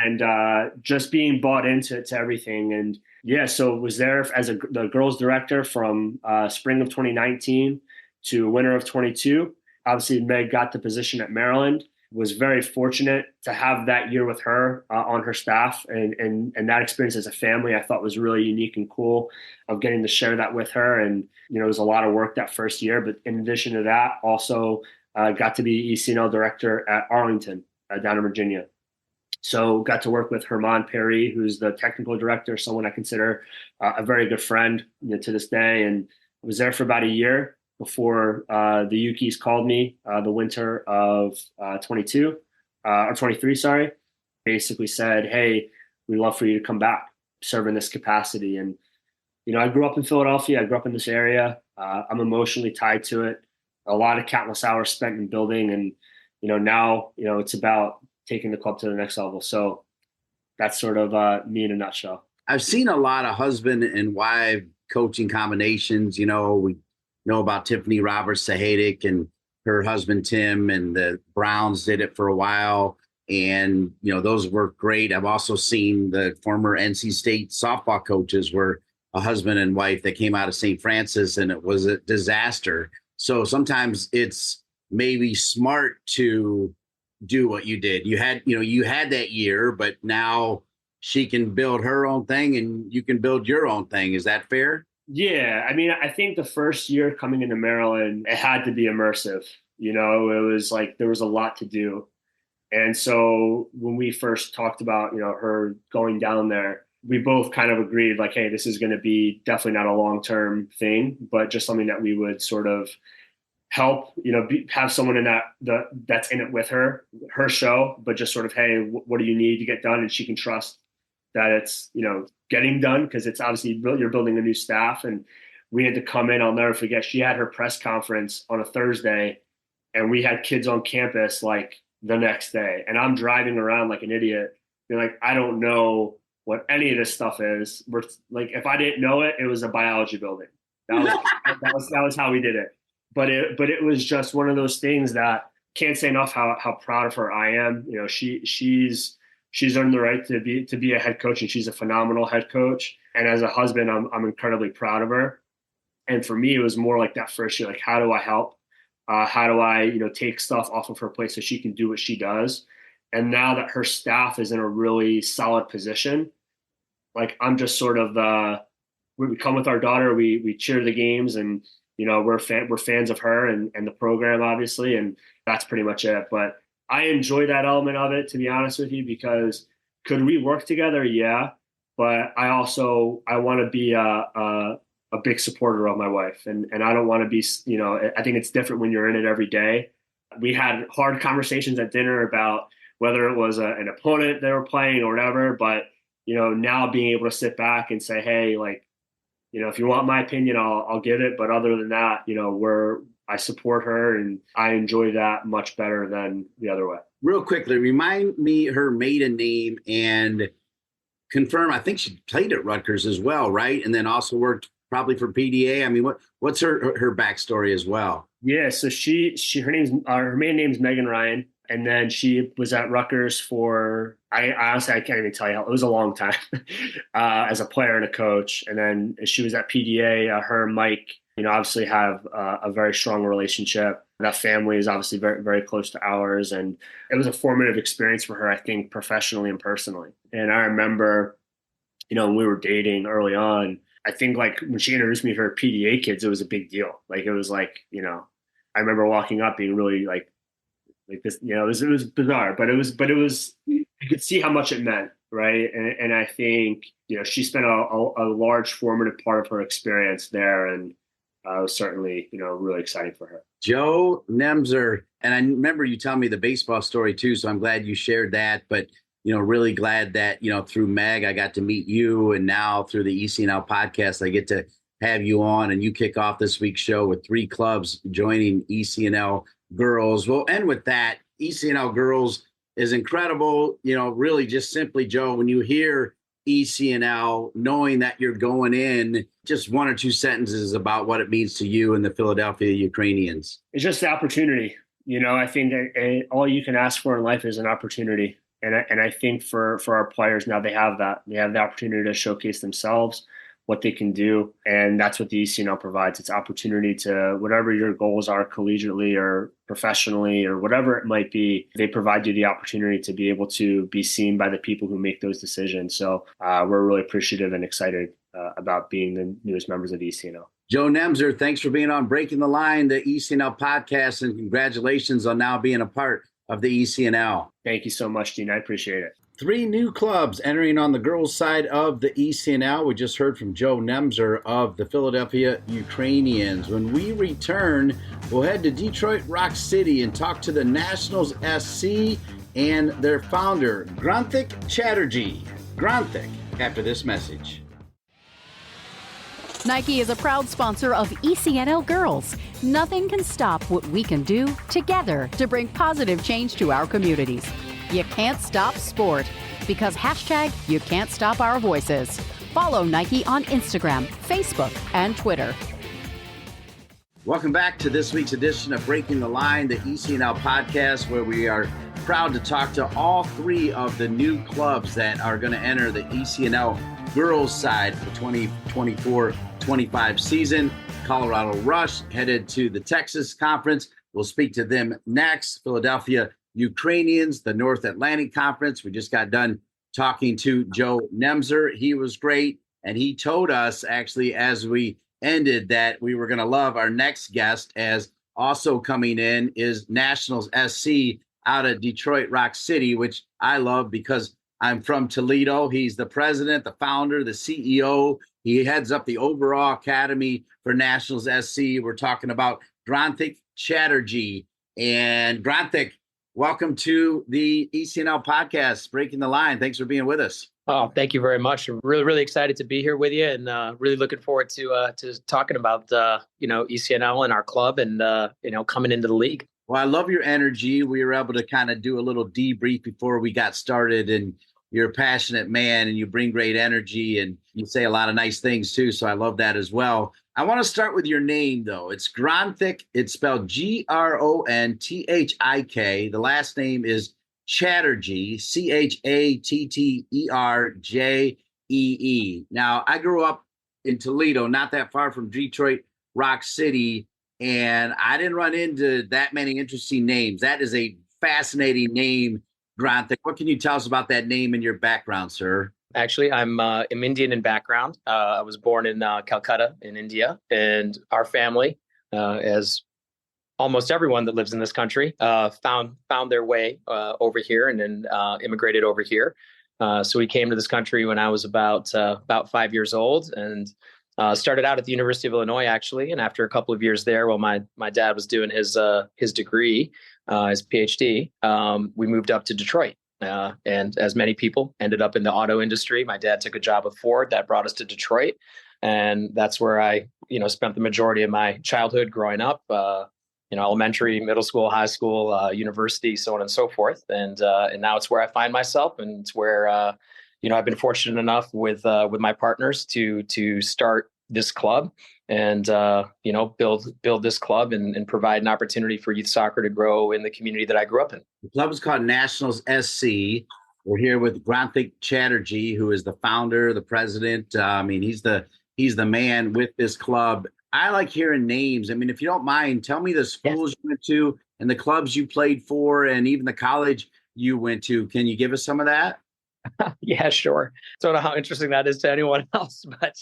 And just being bought into everything. And yeah, so was there as the girls director from spring of 2019 to winter of 22. Obviously, Meg got the position at Maryland. Was very fortunate to have that year with her on her staff, and that experience as a family I thought was really unique and cool, of getting to share that with her. And it was a lot of work that first year, but in addition to that, also got to be ECNL director at Arlington down in Virginia. So got to work with Herman Perry, who's the technical director, someone I consider a very good friend to this day, and was there for about a year before the Yuki's called me the winter of 22 or 23, sorry. Basically said, hey, we'd love for you to come back, serve in this capacity. And, I grew up in Philadelphia. I grew up in this area. I'm emotionally tied to it. A lot of countless hours spent in building. And, now, it's about taking the club to the next level. So that's sort of me in a nutshell. I've seen a lot of husband and wife coaching combinations. We know about Tiffany Roberts-Sahadic and her husband, Tim, and the Browns did it for a while. And, those work great. I've also seen the former NC State softball coaches were a husband and wife that came out of St. Francis, and it was a disaster. So sometimes it's maybe smart to do what you did. You had that year, but now she can build her own thing and you can build your own thing. Is that fair? Yeah. I mean, I think the first year coming into Maryland, it had to be immersive. It was like there was a lot to do. And so when we first talked about, her going down there, we both kind of agreed like, hey, this is going to be definitely not a long-term thing, but just something that we would sort of help, have someone in that's in it with her show, but just sort of, hey, what do you need to get done? And she can trust that it's, getting done, because it's obviously you're building a new staff. And we had to come in, I'll never forget, she had her press conference on a Thursday and we had kids on campus like the next day. And I'm driving around like an idiot. You're like, I don't know what any of this stuff is. We're like, if I didn't know it, it was a biology building. That was how we did it. But it was just one of those things that can't say enough how proud of her I am. You know, she's earned the right to be a head coach, and she's a phenomenal head coach. And as a husband, I'm incredibly proud of her. And for me, it was more like that first year, like, how do I help? How do I, take stuff off of her plate so she can do what she does? And now that her staff is in a really solid position, like, I'm just sort of we come with our daughter, we cheer the games, and we're fans of her and the program, obviously, and that's pretty much it. But I enjoy that element of it, to be honest with you, because could we work together? Yeah, but I want to be a big supporter of my wife, and I don't want to be, I think it's different when you're in it every day. We had hard conversations at dinner about whether it was an opponent they were playing or whatever, but now being able to sit back and say, hey, like, if you want my opinion, I'll give it. But other than that, I support her, and I enjoy that much better than the other way. Real quickly, remind me her maiden name and confirm. I think she played at Rutgers as well, right? And then also worked probably for PDA. I mean, what's her backstory as well? Yeah, so her maiden name's Megan Ryan. And then she was at Rutgers for, I honestly, I can't even tell you how, it was a long time as a player and a coach. And then she was at PDA. Her and Mike, obviously have a very strong relationship. That family is obviously very, very close to ours. And it was a formative experience for her, I think, professionally and personally. And I remember, when we were dating early on, I think, like, when she introduced me to her PDA kids, it was a big deal. Like, it was like, I remember walking up being really like this, it was bizarre, but it was, you could see how much it meant. Right. And I think, she spent a large formative part of her experience there. And it was certainly, really exciting for her. Joe Nemzer. And I remember you telling me the baseball story too. So I'm glad you shared that, but, really glad that, through Meg, I got to meet you. And now through the ECNL podcast, I get to have you on, and you kick off this week's show with 3 clubs joining ECNL Girls. We'll end with that. ECNL Girls is incredible. Really just simply, Joe, when you hear ECNL, knowing that you're going in, just 1 or 2 sentences about what it means to you and the Philadelphia Ukrainians. It's just the opportunity. I think that all you can ask for in life is an opportunity. And I think for our players now, they have that. They have the opportunity to showcase themselves, what they can do. And that's what the ECNL provides. It's opportunity to, whatever your goals are collegiately or professionally or whatever it might be, they provide you the opportunity to be able to be seen by the people who make those decisions. So we're really appreciative and excited about being the newest members of ECNL. Joe Nemzer, thanks for being on Breaking the Line, the ECNL podcast, and congratulations on now being a part of the ECNL. Thank you so much, Dean. I appreciate it. 3 new clubs entering on the girls' side of the ECNL. We just heard from Joe Nemzer of the Philadelphia Ukrainians. When we return, we'll head to Detroit Rock City and talk to the Nationals SC and their founder, Gronthik Chatterjee. Gronthik, after this message. Nike is a proud sponsor of ECNL Girls. Nothing can stop what we can do together to bring positive change to our communities. You can't stop sport because # you can't stop our voices. Follow Nike on Instagram, Facebook, and Twitter. Welcome back to this week's edition of Breaking the Line, the ECNL podcast, where we are proud to talk to all 3 of the new clubs that are going to enter the ECNL girls side for 2024-25 season. Colorado Rush headed to the Texas Conference. We'll speak to them next. Philadelphia Ukrainians, the North Atlantic Conference. We just got done talking to Joe Nemzer. He was great. And he told us, actually, as we ended, that we were going to love our next guest, as also coming in is Nationals SC out of Detroit Rock City, which I love because I'm from Toledo. He's the president, the founder, the CEO. He heads up the overall academy for Nationals SC. We're talking about Gronthik Chatterjee. And Gronthik, welcome to the ECNL podcast, Breaking the Line. Thanks for being with us. Oh, thank you very much. I'm really, really excited to be here with you, and really looking forward to talking about ECNL and our club, and coming into the league. Well, I love your energy. We were able to kind of do a little debrief before we got started, and you're a passionate man and you bring great energy and you say a lot of nice things too. So I love that as well. I want to start with your name though. It's Gronthik. It's spelled Gronthik. The last name is Chatterjee, Chatterjee. Now, I grew up in Toledo, not that far from Detroit, Rock City, and I didn't run into that many interesting names. That is a fascinating name, Gronthik. What can you tell us about that name and your background, sir? Actually, I'm Indian in background. I was born in Calcutta in India, and our family, as almost everyone that lives in this country, found their way over here and then immigrated over here. So we came to this country when I was about 5 years old, and started out at the University of Illinois, actually. And after a couple of years there, while my dad was doing his degree, his PhD, we moved up to Detroit. And as many people, ended up in the auto industry. My dad took a job with Ford that brought us to Detroit, and that's where I spent the majority of my childhood growing up. Elementary, middle school, high school, university, so on and so forth. And now it's where I find myself, and it's where I've been fortunate enough with my partners to start this club and build this club and provide an opportunity for youth soccer to grow in the community that I grew up in. The club is called Nationals SC. We're here with Gronthik Chatterjee, who is the founder, the president. He's the man with this club. I like hearing names. If you don't mind, tell me the schools you went to and the clubs you played for and even the college you went to. Can you give us some of that? Yeah, sure. Don't know how interesting that is to anyone else, but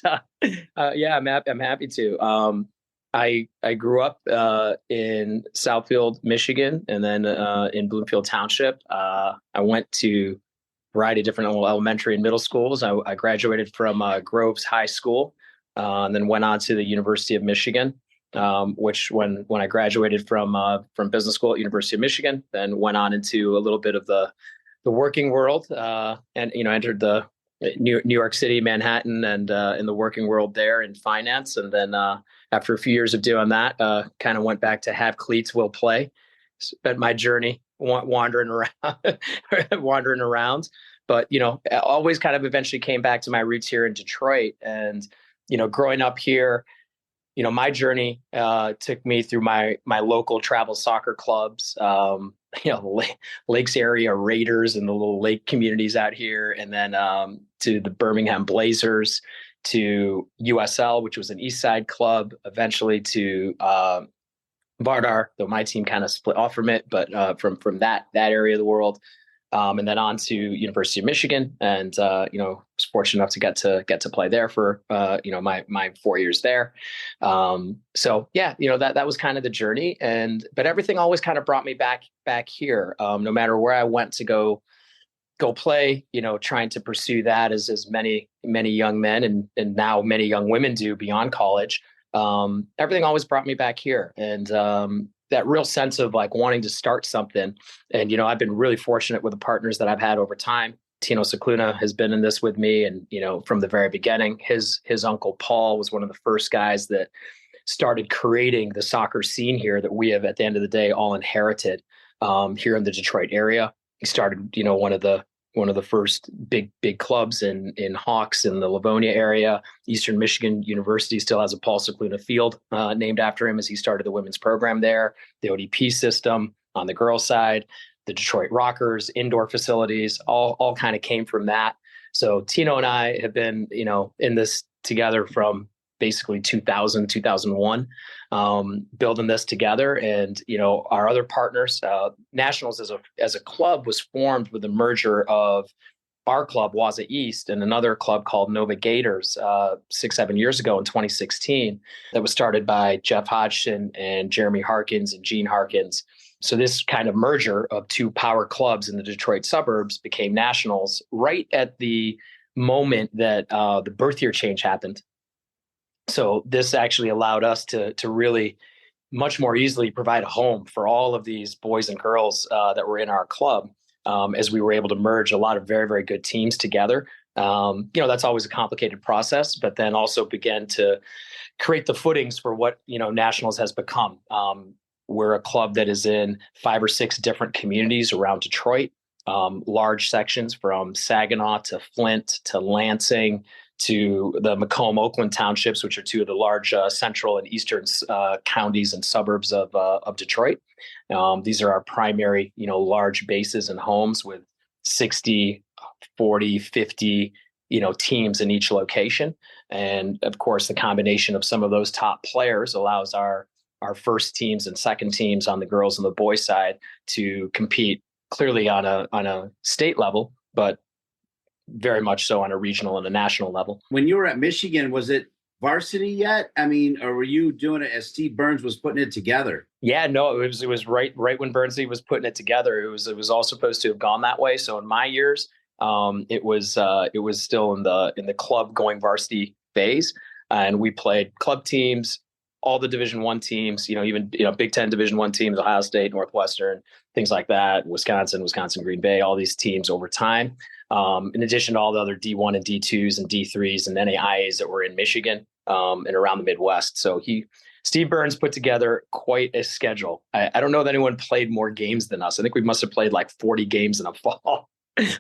I'm happy to. I grew up in Southfield, Michigan, and then in Bloomfield Township. I went to a variety of different elementary and middle schools. I graduated from Groves High School. And then went on to the University of Michigan, which when I graduated from business school at University of Michigan, then went on into a little bit of the working world, and entered the New York City, Manhattan, and in the working world there in finance. And then after a few years of doing that, kind of went back to have cleats, will play. Spent my journey wandering around, but always kind of eventually came back to my roots here in Detroit. And growing up here, my journey took me through my local travel soccer clubs, Lakes area Raiders and the little lake communities out here, and then to the Birmingham Blazers, to USL, which was an East Side club, eventually to Vardar, though my team kind of split off from it, but from that area of the world. And then on to University of Michigan, and was fortunate enough to get to play there for my 4 years there. That was kind of the journey, but everything always kind of brought me back here. No matter where I went to go play, trying to pursue that as many young men and now many young women do beyond college. Everything always brought me back here, and that real sense of like wanting to start something. And, I've been really fortunate with the partners that I've had over time. Tino Cicluna has been in this with me. And, from the very beginning, his uncle Paul was one of the first guys that started creating the soccer scene here that we have at the end of the day all inherited here in the Detroit area. He started, one of the first big clubs in Hawks in the Livonia area. Eastern Michigan University still has a Paul Cicluna Field named after him as he started the women's program there. The ODP system on the girls' side, the Detroit Rockers, indoor facilities, all kind of came from that. So Tino and I have been, in this together from basically 2001, building this together. And, our other partners, Nationals as a club was formed with the merger of our club, Waza East, and another club called Nova Gators 6-7 years ago in 2016, that was started by Jeff Hodgson and Jeremy Harkins and Gene Harkins. So this kind of merger of two power clubs in the Detroit suburbs became Nationals right at the moment that the birth year change happened. So this actually allowed us to really much more easily provide a home for all of these boys and girls that were in our club, as we were able to merge a lot of very, very good teams together. That's always a complicated process, but then also began to create the footings for what, Nationals has become. We're a club that is in 5 or 6 different communities around Detroit. large sections from Saginaw to Flint to Lansing to the Macomb, Oakland townships, which are two of the large central and eastern counties and suburbs of Detroit. These are our primary, large bases and homes with 60, 40, 50, teams in each location. And of course, the combination of some of those top players allows our first teams and second teams on the girls and the boys side to compete clearly on a state level, but very much so on a regional and a national level. When you were at Michigan, was it varsity yet? I mean, or were you doing it as Steve Burns was putting it together? Yeah, no, it was right when Burnsley was putting it together. It was all supposed to have gone that way. So in my years, it was still in the club going varsity phase, and we played club teams, all the Division I teams, even Big Ten Division I teams, Ohio State, Northwestern, things like that, Wisconsin, Green Bay, all these teams over time. In addition to all the other D1 and D2s and D3s and NAIAs that were in Michigan and around the Midwest. So Steve Burns put together quite a schedule. I don't know that anyone played more games than us. I think we must have played like 40 games in a fall,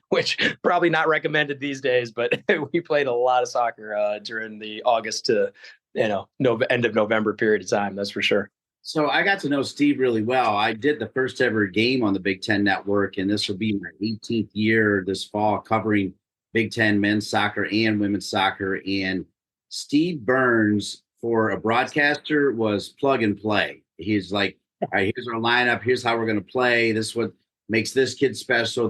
which probably not recommended these days, but we played a lot of soccer during the August to end of November period of time. That's for sure. So I got to know Steve really well. I did the first ever game on the Big Ten Network, and this will be my 18th year this fall covering Big Ten men's soccer and women's soccer. And Steve Burns, for a broadcaster, was plug and play. He's like, all right, here's our lineup. Here's how we're going to play. This is what makes this kid special,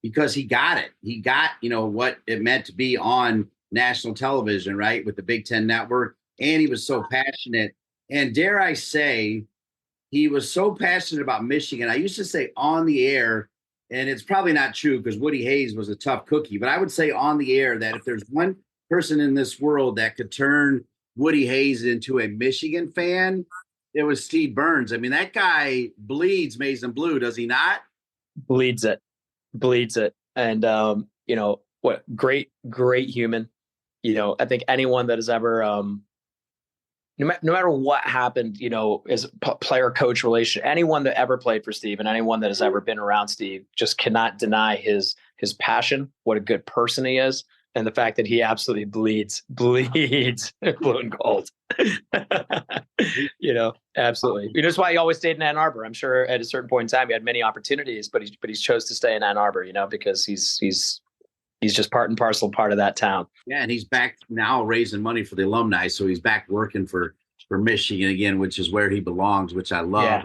because he got it. He got, what it meant to be on national television, right, with the Big Ten Network. And he was so passionate. And dare I say, he was so passionate about Michigan. I used to say on the air, and it's probably not true because Woody Hayes was a tough cookie, but I would say on the air that if there's one person in this world that could turn Woody Hayes into a Michigan fan, it was Steve Burns. I mean, that guy bleeds maize and blue, does he not? Bleeds it. And, what great human. I think anyone that has ever, no matter what happened, as a player-coach relation, anyone that ever played for Steve and anyone that has ever been around Steve just cannot deny his passion, what a good person he is, and the fact that he absolutely bleeds blue and gold. Absolutely. That's why he always stayed in Ann Arbor. I'm sure at a certain point in time he had many opportunities, but he chose to stay in Ann Arbor, because he's just part and parcel part of that town. Yeah, and he's back now raising money for the alumni. So he's back working for Michigan again, which is where he belongs, which I love.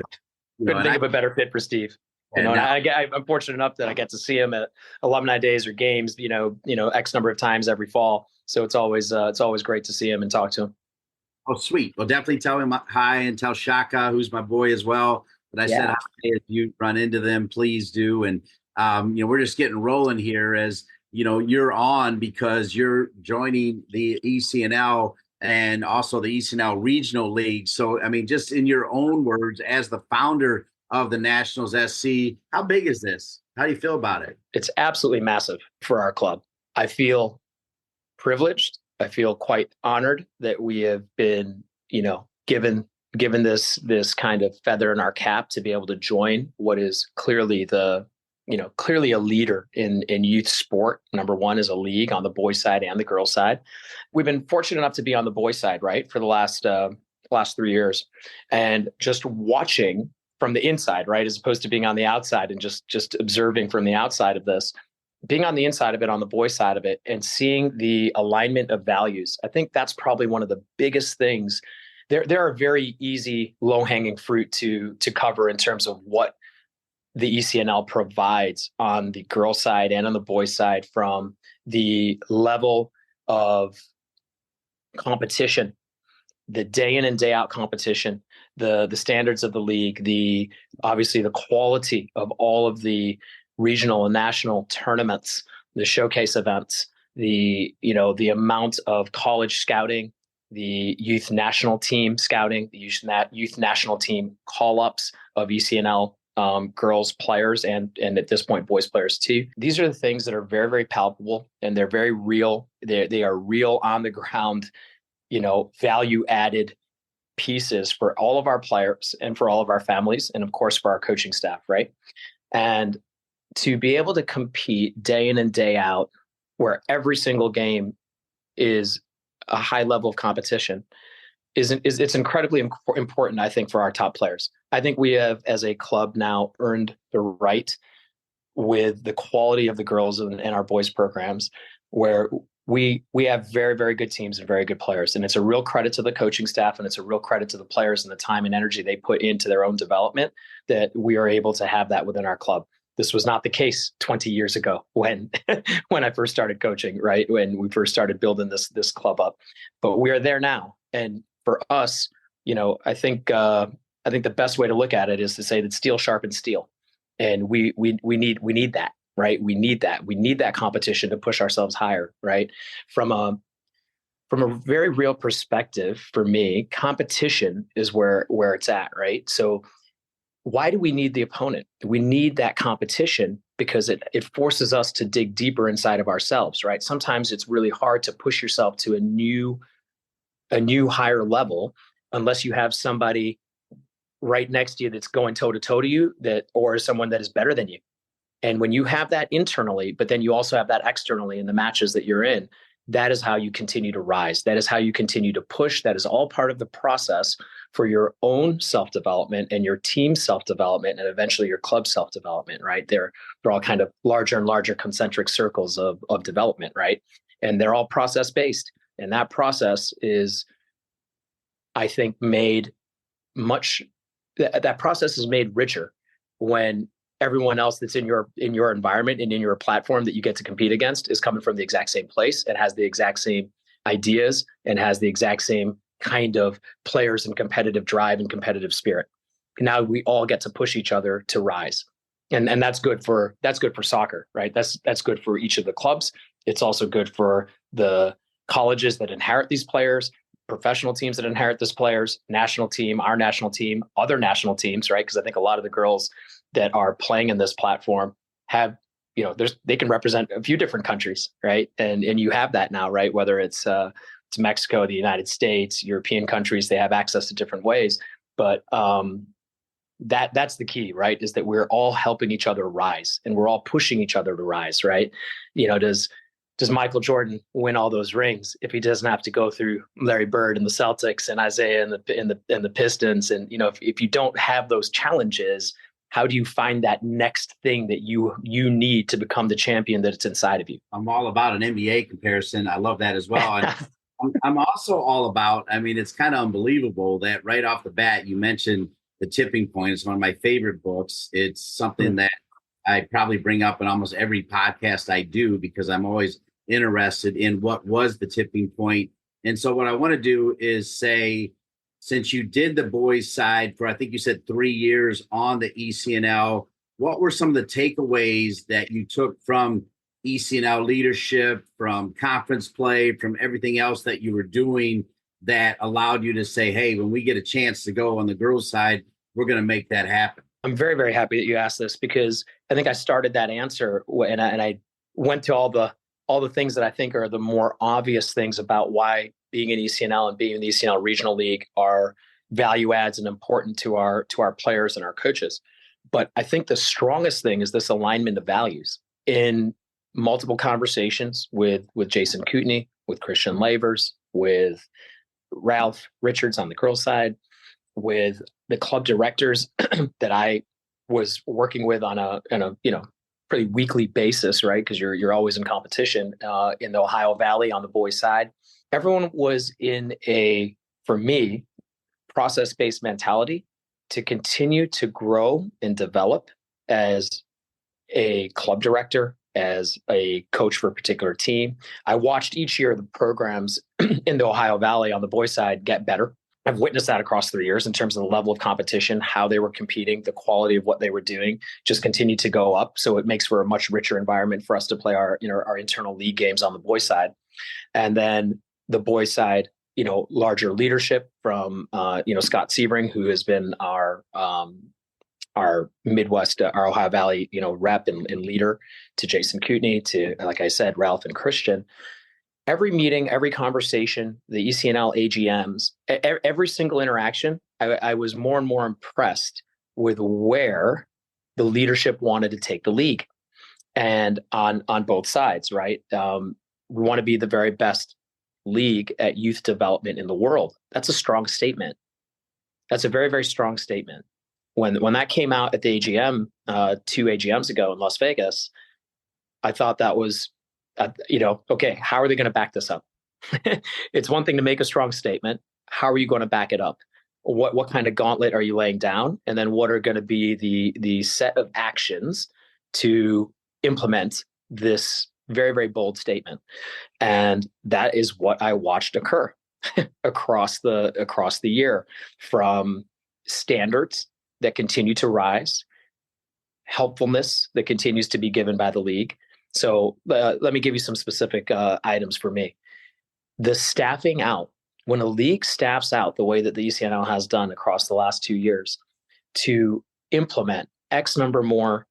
Yeah. Couldn't think of a better fit for Steve. I'm fortunate enough that I get to see him at alumni days or games, X number of times every fall. So it's always great to see him and talk to him. Oh, sweet. Well, definitely tell him hi and tell Shaka, who's my boy as well, that I said hi. If you run into them, please do. And, we're just getting rolling here as, you're on because you're joining the ECNL and also the ECNL Regional League. So, I mean, just in your own words, as the founder of the Nationals SC, how big is this? How do you feel about it? It's absolutely massive for our club. I feel privileged. I feel quite honored that we have been, given this kind of feather in our cap to be able to join what is clearly clearly a leader in youth sport. Number one is a league on the boys side and the girls side. We've been fortunate enough to be on the boys side, right, for the last 3 years, and just watching from the inside, right, as opposed to being on the outside and just observing from the outside of this, being on the inside of it, on the boys side of it, and seeing the alignment of values. I think that's probably one of the biggest things. There are very easy, low-hanging fruit to cover in terms of what the ECNL provides on the girl side and on the boys side, from the level of competition, the day in and day out competition, the standards of the league, obviously the quality of all of the regional and national tournaments, the showcase events, the amount of college scouting, the youth national team scouting, the youth national team call-ups of ECNL girls players and at this point boys players too. These are the things that are very, very palpable, and they're very real. They are real on the ground, value added pieces for all of our players and for all of our families, and of course for our coaching staff, right? And to be able to compete day in and day out, where every single game is a high level of competition, it's incredibly important, I think, for our top players. I think we have, as a club now, earned the right with the quality of the girls and our boys programs, where we have very, very good teams and very good players. And it's a real credit to the coaching staff, and it's a real credit to the players and the time and energy they put into their own development, that we are able to have that within our club. This was not the case 20 years ago when I first started coaching, right? When we first started building this club up. But we are there now. And for us, I think the best way to look at it is to say that steel sharpens steel. And we need that, right? We need that competition to push ourselves higher, right? From a very real perspective, for me, competition is where it's at, right? So why do we need the opponent? We need that competition because it forces us to dig deeper inside of ourselves, right? Sometimes it's really hard to push yourself to a new higher level unless you have somebody right next to you that's going toe to toe to you, or someone that is better than you. And when you have that internally, but then you also have that externally in the matches that you're in, that is how you continue to rise. That is how you continue to push. That is all part of the process for your own self-development and your team self-development and eventually your club self-development, right? They're all kind of larger and larger concentric circles of development, right? And they're all process-based. And that process is, I think, that process is made richer when everyone else that's in your environment and in your platform that you get to compete against is coming from the exact same place and has the exact same ideas and has the exact same kind of players and competitive drive and competitive spirit. Now we all get to push each other to rise. And that's good for soccer, right? That's good for each of the clubs. It's also good for the colleges that inherit these players, professional teams that inherit these players, national team, our national team, other national teams, right? Because I think a lot of the girls that are playing in this platform have, they can represent a few different countries, right? And you have that now, right? Whether it's Mexico, the United States, European countries, they have access to different ways. But that's the key, right? Is that we're all helping each other rise and we're all pushing each other to rise, right? Does Michael Jordan win all those rings if he doesn't have to go through Larry Bird and the Celtics and Isaiah and the Pistons? And if you don't have those challenges, how do you find that next thing that you need to become the champion that's inside of you? I'm all about an NBA comparison. I love that as well. And I'm also all about, it's kind of unbelievable that right off the bat, you mentioned The Tipping Point. It's one of my favorite books. It's something that I probably bring up in almost every podcast I do because I'm always interested in what was the tipping point. And so what I want to do is say, since you did the boys side for, I think you said 3 years on the ECNL, what were some of the takeaways that you took from ECNL leadership, from conference play, from everything else that you were doing that allowed you to say, hey, when we get a chance to go on the girls side, we're going to make that happen? I'm very, very happy that you asked this because I think I started that answer and I went to all the things that I think are the more obvious things about why being in ECNL and being in the ECNL Regional League are value adds and important to our players and our coaches. But I think the strongest thing is this alignment of values. In multiple conversations with Jason Kootenai, with Christian Lavers, with Ralph Richards on the girls side, with the club directors that I was working with on a pretty weekly basis, right? Because you're always in competition in the Ohio Valley on the boys' side. Everyone was in for me, process-based mentality to continue to grow and develop as a club director, as a coach for a particular team. I watched each year the programs in the Ohio Valley on the boys' side get better. I've witnessed that across 3 years in terms of the level of competition, how they were competing, the quality of what they were doing just continued to go up. So it makes for a much richer environment for us to play our internal league games on the boys' side. And then the boys' side, larger leadership from, Scott Sebring, who has been our Midwest, our Ohio Valley, rep and leader, to Jason Kootenai, to, like I said, Ralph and Christian. Every meeting, every conversation, the ECNL AGMs, every single interaction, I was more and more impressed with where the leadership wanted to take the league. and on both sides, right? We want to be the very best league at youth development in the world. That's a strong statement. That's a very, very strong statement. When that came out at the AGM 2 AGMs ago in Las Vegas, I thought that was, okay, how are they going to back this up? It's one thing to make a strong statement. How are you going to back it up? What kind of gauntlet are you laying down? And then what are going to be the set of actions to implement this very, very bold statement? And that is what I watched occur across the year, from standards that continue to rise, helpfulness that continues to be given by the league. So let me give you some specific items for me. The staffing out. When a league staffs out the way that the ECNL has done across the last 2 years to implement X number more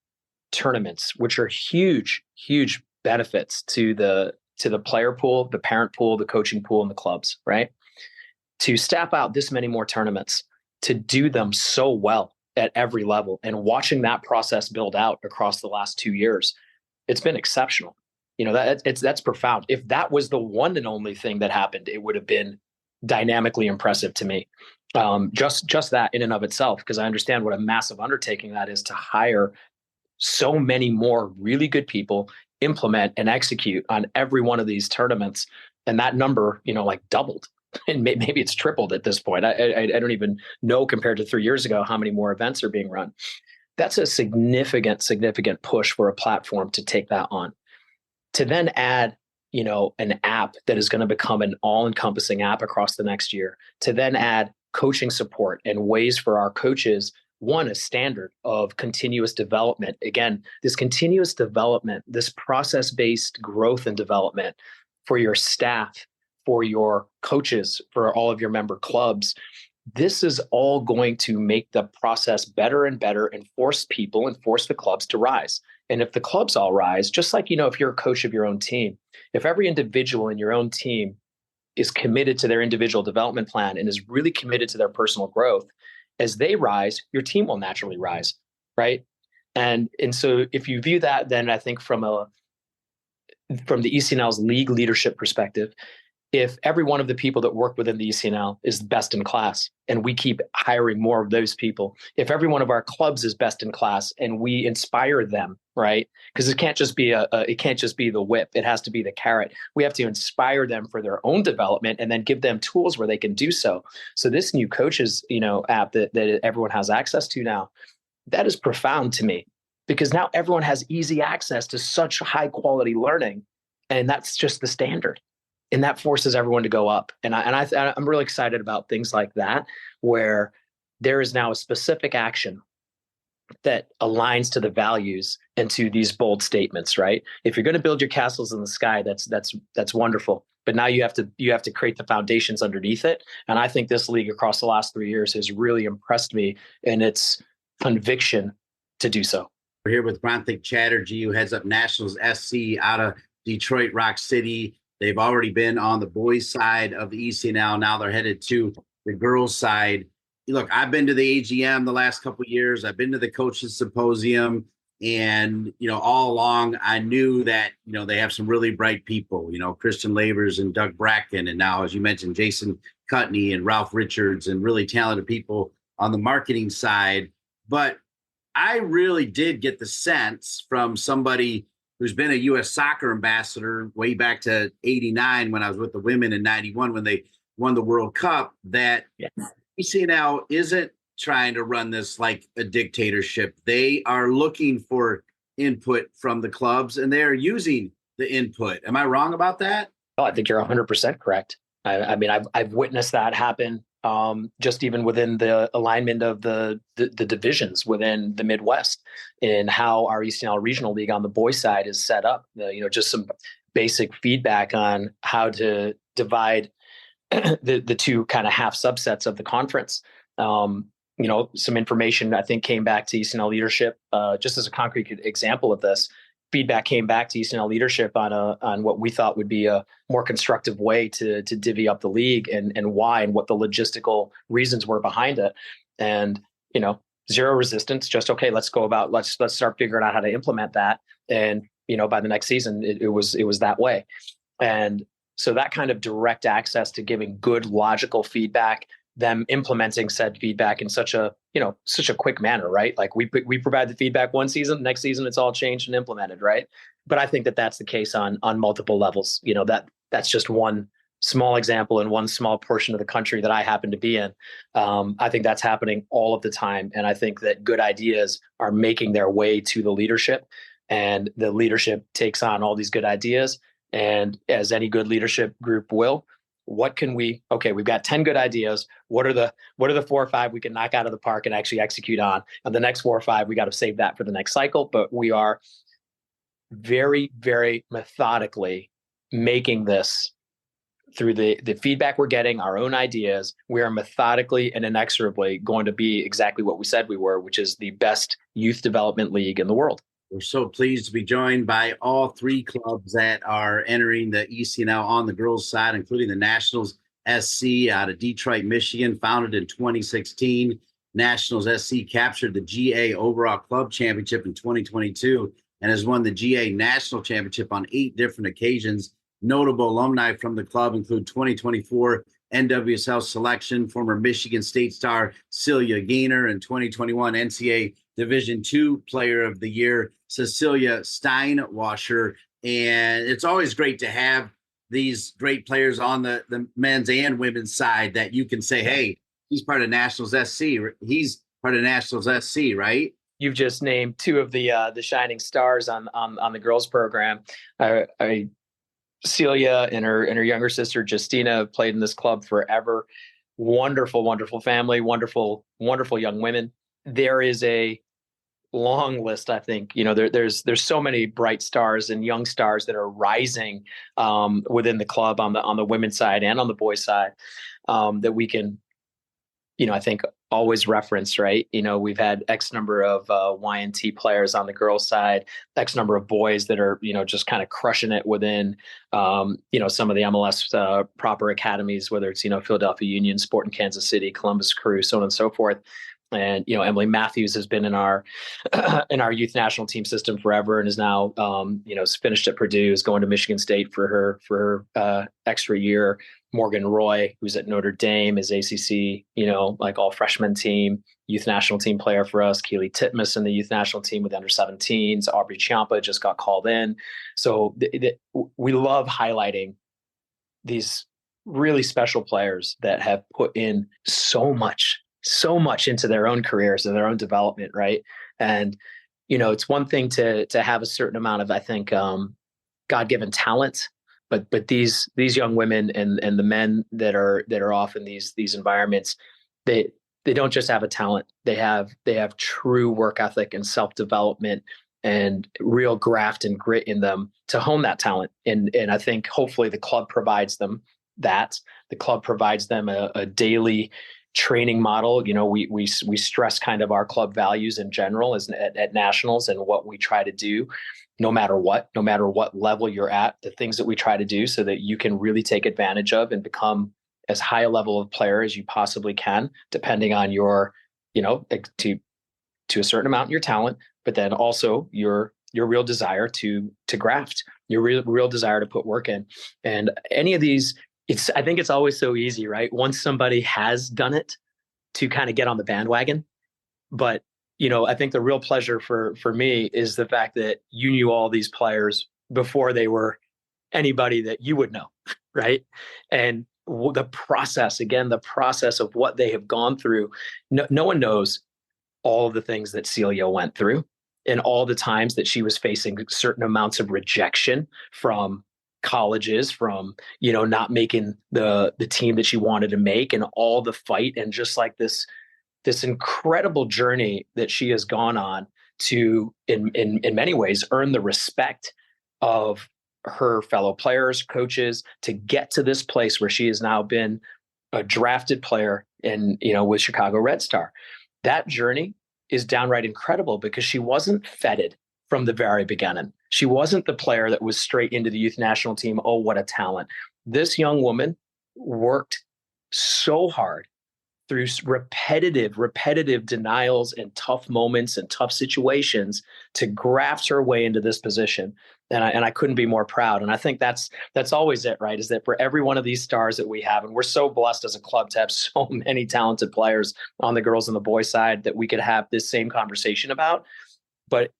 tournaments, which are huge, huge benefits to the player pool, the parent pool, the coaching pool, and the clubs, right? To staff out this many more tournaments, to do them so well at every level, and watching that process build out across the last 2 years, it's been exceptional. That's profound. If that was the one and only thing that happened, it would have been dynamically impressive to me. Just that in and of itself, because I understand what a massive undertaking that is to hire so many more really good people, implement and execute on every one of these tournaments. And that number, doubled, and maybe it's tripled at this point. I don't even know, compared to 3 years ago, how many more events are being run. That's a significant push for a platform to take that on. To then add an app that is going to become an all-encompassing app across the next year, to then add coaching support and ways for our coaches, a standard of continuous development. Again, this continuous development, this process-based growth and development for your staff, for your coaches, for all of your member clubs. This is all going to make the process better and better, and force the clubs to rise. And if the clubs all rise, just like, if you're a coach of your own team, if every individual in your own team is committed to their individual development plan and is really committed to their personal growth, as they rise, your team will naturally rise, right? And so if you view that, then I think from the ECNL's league leadership perspective, if every one of the people that work within the ECNL is best in class, and we keep hiring more of those people, if every one of our clubs is best in class and we inspire them, right? Because it can't just be the whip; it has to be the carrot. We have to inspire them for their own development, and then give them tools where they can do so. So this new coaches, app that everyone has access to now, that is profound to me, because now everyone has easy access to such high quality learning, and that's just the standard. And that forces everyone to go up. And I'm really excited about things like that, where there is now a specific action that aligns to the values and to these bold statements, right? If you're going to build your castles in the sky, that's wonderful. But now you have to create the foundations underneath it. And I think this league across the last 3 years has really impressed me in its conviction to do so. We're here with Gronthik Chatterjee, who heads up Nationals SC out of Detroit Rock City. They've already been on the boys' side of the ECNL. Now they're headed to the girls' side. Look, I've been to the AGM the last couple of years. I've been to the coaches symposium, and all along I knew that they have some really bright people. Christian Labers and Doug Bracken, and now, as you mentioned, Jason Cutney and Ralph Richards, and really talented people on the marketing side. But I really did get the sense from somebody who's been a U.S. soccer ambassador way back to 89 when I was with the women, in 91 when they won the World Cup, that ECNL isn't trying to run this like a dictatorship. They are looking for input from the clubs, and they are using the input. Am I wrong about that? Oh, I think you're 100% correct. I mean, I've witnessed that happen. Just even within the alignment of the divisions within the Midwest, in how our ECNL Regional League on the boys' side is set up. Just some basic feedback on how to divide the two kind of half subsets of the conference. Some information I think came back to ECNL leadership, just as a concrete example of this. Feedback came back to ECNL leadership on what we thought would be a more constructive way to divvy up the league, and why, and what the logistical reasons were behind it. And, zero resistance, just, okay, let's start figuring out how to implement that. And by the next season, it was that way. And so that kind of direct access to giving good logical feedback, them implementing said feedback in such a quick manner, right? Like we provide the feedback one season, next season it's all changed and implemented, right? But I think that that's the case on multiple levels. That's just one small example in one small portion of the country that I happen to be in. I think that's happening all of the time. And I think that good ideas are making their way to the leadership, and the leadership takes on all these good ideas. And as any good leadership group will, we've got 10 good ideas. What are the 4 or 5 we can knock out of the park and actually execute on? And the next 4 or 5, we got to save that for the next cycle. But we are very, very methodically making this through the feedback we're getting, our own ideas. We are methodically and inexorably going to be exactly what we said we were, which is the best youth development league in the world. We're so pleased to be joined by all 3 clubs that are entering the ECNL on the girls' side, including the Nationals SC out of Detroit, Michigan, founded in 2016. Nationals SC captured the GA Overall Club Championship in 2022 and has won the GA National Championship on 8 different occasions. Notable alumni from the club include 2024 NWSL selection, former Michigan State star Celia Gaynor, and 2021 NCAA Division II Player of the Year, Cecilia Steinwasser. And it's always great to have these great players on the men's and women's side that you can say, hey, he's part of Nationals SC. He's part of Nationals SC, right? You've just named 2 of the shining stars on the girls program. Celia and her younger sister Justina played in this club forever. Wonderful, wonderful family, wonderful, wonderful young women. There is a long list. I think, there's so many bright stars and young stars that are rising within the club on the women's side and on the boys' side that we can, I think always reference, right? We've had X number of YNT players on the girls' side, X number of boys that are, just kind of crushing it within, some of the MLS proper academies, whether it's, Philadelphia Union, Sporting Kansas City, Columbus Crew, so on and so forth. And, Emily Matthews has been in our youth national team system forever and is now, finished at Purdue, is going to Michigan State for her extra year. Morgan Roy, who's at Notre Dame, is ACC, like all freshman team, youth national team player for us. Keely Titmus in the youth national team with under 17s. Aubrey Ciampa just got called in. So we love highlighting these really special players that have put in so much into their own careers and their own development, right? And, it's one thing to have a certain amount of, I think, God-given talent, but these young women and the men that are off in these environments, they don't just have a talent. They have true work ethic and self-development and real graft and grit in them to hone that talent. And I think hopefully the club provides them that. The club provides them a daily training model. We stress kind of our club values in general at Nationals and what we try to do, no matter what level you're at, the things that we try to do so that you can really take advantage of and become as high a level of player as you possibly can, depending on your, to a certain amount, your talent, but then also your real desire to graft, your real desire to put work in. And any of these, I think it's always so easy, right? Once somebody has done it to kind of get on the bandwagon. But, I think the real pleasure for me is the fact that you knew all these players before they were anybody that you would know, right? And the process of what they have gone through. No one knows all of the things that Celia went through and all the times that she was facing certain amounts of rejection from colleges, from, not making the team that she wanted to make, and all the fight and just like this incredible journey that she has gone on to, in many ways, earn the respect of her fellow players, coaches, to get to this place where she has now been a drafted player with Chicago Red Star. That journey is downright incredible because she wasn't feted from the very beginning. She wasn't the player that was straight into the youth national team. Oh, what a talent. This young woman worked so hard through repetitive denials and tough moments and tough situations to graft her way into this position. And I couldn't be more proud. And I think that's always it, right? Is that for every one of these stars that we have, and we're so blessed as a club to have so many talented players on the girls and the boys side that we could have this same conversation about. But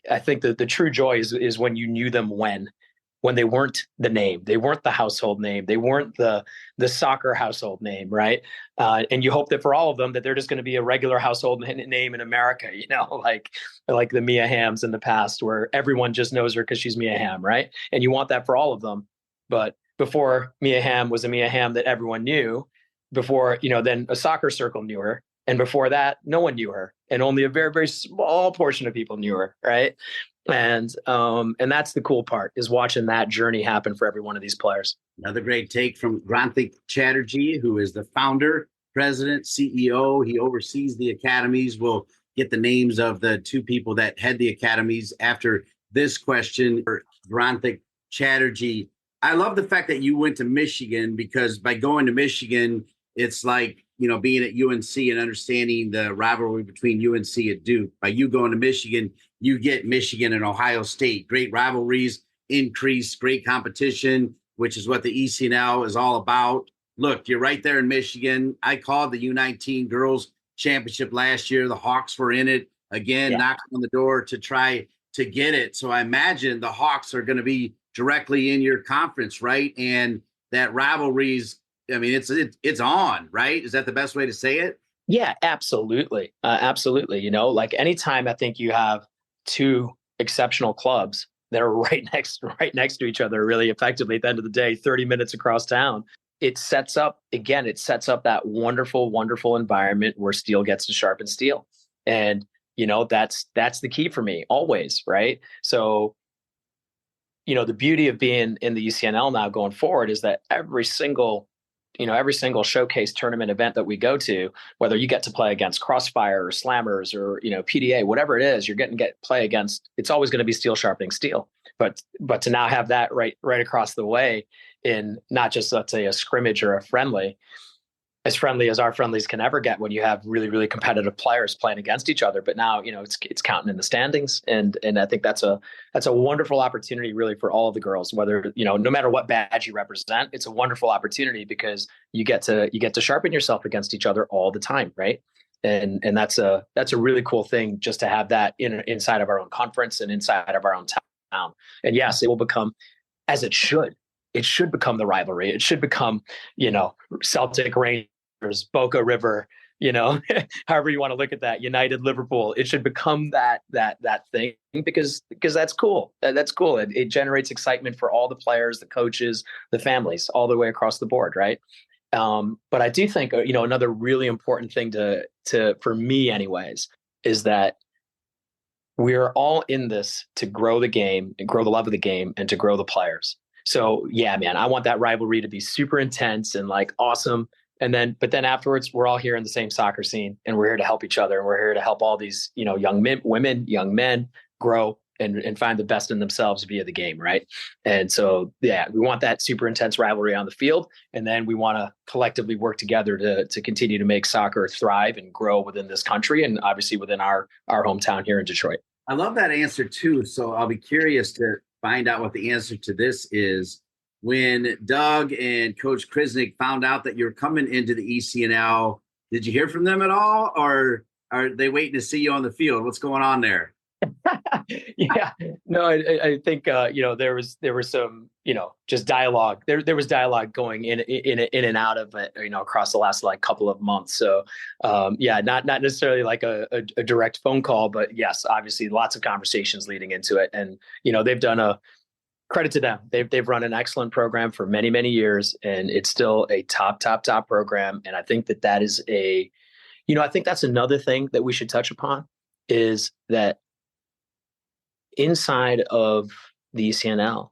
I think that the true joy is when you knew them when they weren't the name, they weren't the household name, they weren't the soccer household name, right? And you hope that for all of them that they're just going to be a regular household name in America, like the Mia Hamms in the past, where everyone just knows her because she's Mia Hamm, right? And you want that for all of them. But before Mia Hamm was a Mia Hamm that everyone knew, before then a soccer circle knew her, and before that, no one knew her, and only a very, very small portion of people knew her, right? And that's the cool part, is watching that journey happen for every one of these players. Another great take from Gronthik Chatterjee, who is the founder, president, CEO. He oversees the academies. We'll get the names of the two people that head the academies after this question. Gronthik Chatterjee, I love the fact that you went to Michigan, because by going to Michigan, it's like, being at UNC and understanding the rivalry between UNC and Duke. By you going to Michigan, you get Michigan and Ohio State. Great rivalries, increase, great competition, which is what the ECNL is all about. Look, you're right there in Michigan. I called the U19 Girls Championship last year. The Hawks were in it again, knocking on the door to try to get it. So I imagine the Hawks are going to be directly in your conference, right? And that rivalry's, it's on, right? Is that the best way to say it? Yeah, absolutely. Absolutely. Like anytime I think you have two exceptional clubs that are right next to each other, really effectively at the end of the day, 30 minutes across town, it sets up that wonderful, wonderful environment where steel gets to sharpen steel. And, that's the key for me always. Right. So, the beauty of being in the ECNL now going forward is that every single showcase tournament event that we go to, whether you get to play against Crossfire or Slammers or, PDA, whatever it is, you're getting to play against, it's always going to be steel sharpening steel. But to now have that right across the way in not just, let's say, a scrimmage or a friendly, as friendly as our friendlies can ever get when you have really, really competitive players playing against each other. But now, it's counting in the standings. And I think that's a wonderful opportunity really for all of the girls, whether, no matter what badge you represent, it's a wonderful opportunity because you get to sharpen yourself against each other all the time. Right. And that's a really cool thing, just to have that inside of our own conference and inside of our own town. And yes, it will become, as it should become the rivalry. It should become, Celtic Rangers, Boca River, however you want to look at that, United Liverpool. It should become that thing because that's cool. That's cool. It generates excitement for all the players, the coaches, the families, all the way across the board, right? But I do think, another really important thing to for me anyways, is that we're all in this to grow the game and grow the love of the game and to grow the players. So yeah, man, I want that rivalry to be super intense and like awesome. But then afterwards, we're all here in the same soccer scene, and we're here to help each other, and we're here to help all these, young women, young men grow and find the best in themselves via the game, right? And so, yeah, we want that super intense rivalry on the field, and then we want to collectively work together to continue to make soccer thrive and grow within this country, and obviously within our hometown here in Detroit. I love that answer too. So I'll be curious to find out what the answer to this is. When Doug and Coach Krisnick found out that you're coming into the ECNL, did you hear from them at all, or are they waiting to see you on the field? What's going on there? Yeah, no, I think there was some just dialogue. There was dialogue going in and out of it across the last couple of months. So not necessarily like a direct phone call, but yes, obviously lots of conversations leading into it, and they've done credit to them. They've run an excellent program for many, many years, and it's still a top program. And I think that is I think that's another thing that we should touch upon, is that inside of the ECNL,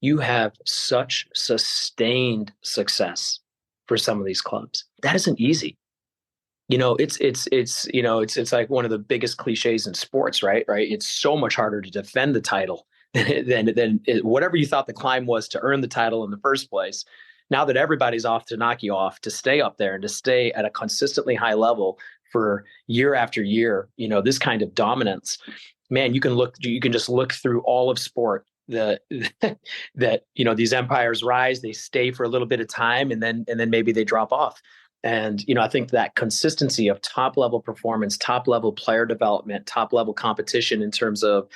you have such sustained success for some of these clubs. That isn't easy. It's like one of the biggest cliches in sports, right? It's so much harder to defend the title than whatever you thought the climb was to earn the title in the first place. now that everybody's off to knock you off, to stay up there and to stay at a consistently high level for year after year, this kind of dominance, man, you can just look through all of sport that these empires rise, they stay for a little bit of time, and then maybe they drop off. And, I think that consistency of top level performance, top level player development, top level competition in terms of,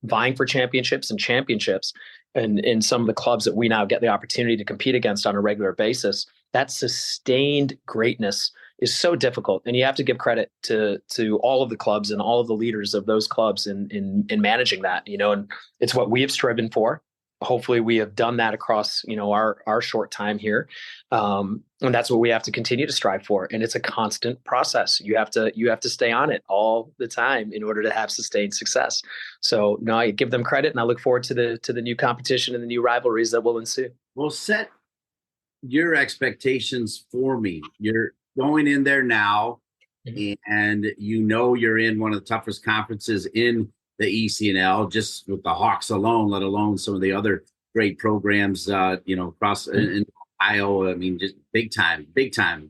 vying for championships and in some of the clubs that we now get the opportunity to compete against on a regular basis, that sustained greatness is so difficult. And you have to give credit to all of the clubs and all of the leaders of those clubs in managing that, and it's what we have striven for. Hopefully we have done that across, our short time here. And that's what we have to continue to strive for. And it's a constant process. You have to stay on it all the time in order to have sustained success. So no, I give them credit, and I look forward to the new competition and the new rivalries that will ensue. Well, set your expectations for me. You're going in there now, and you're in one of the toughest conferences in the ECNL, just with the Hawks alone, let alone some of the other great programs, across in Ohio. I mean, just big time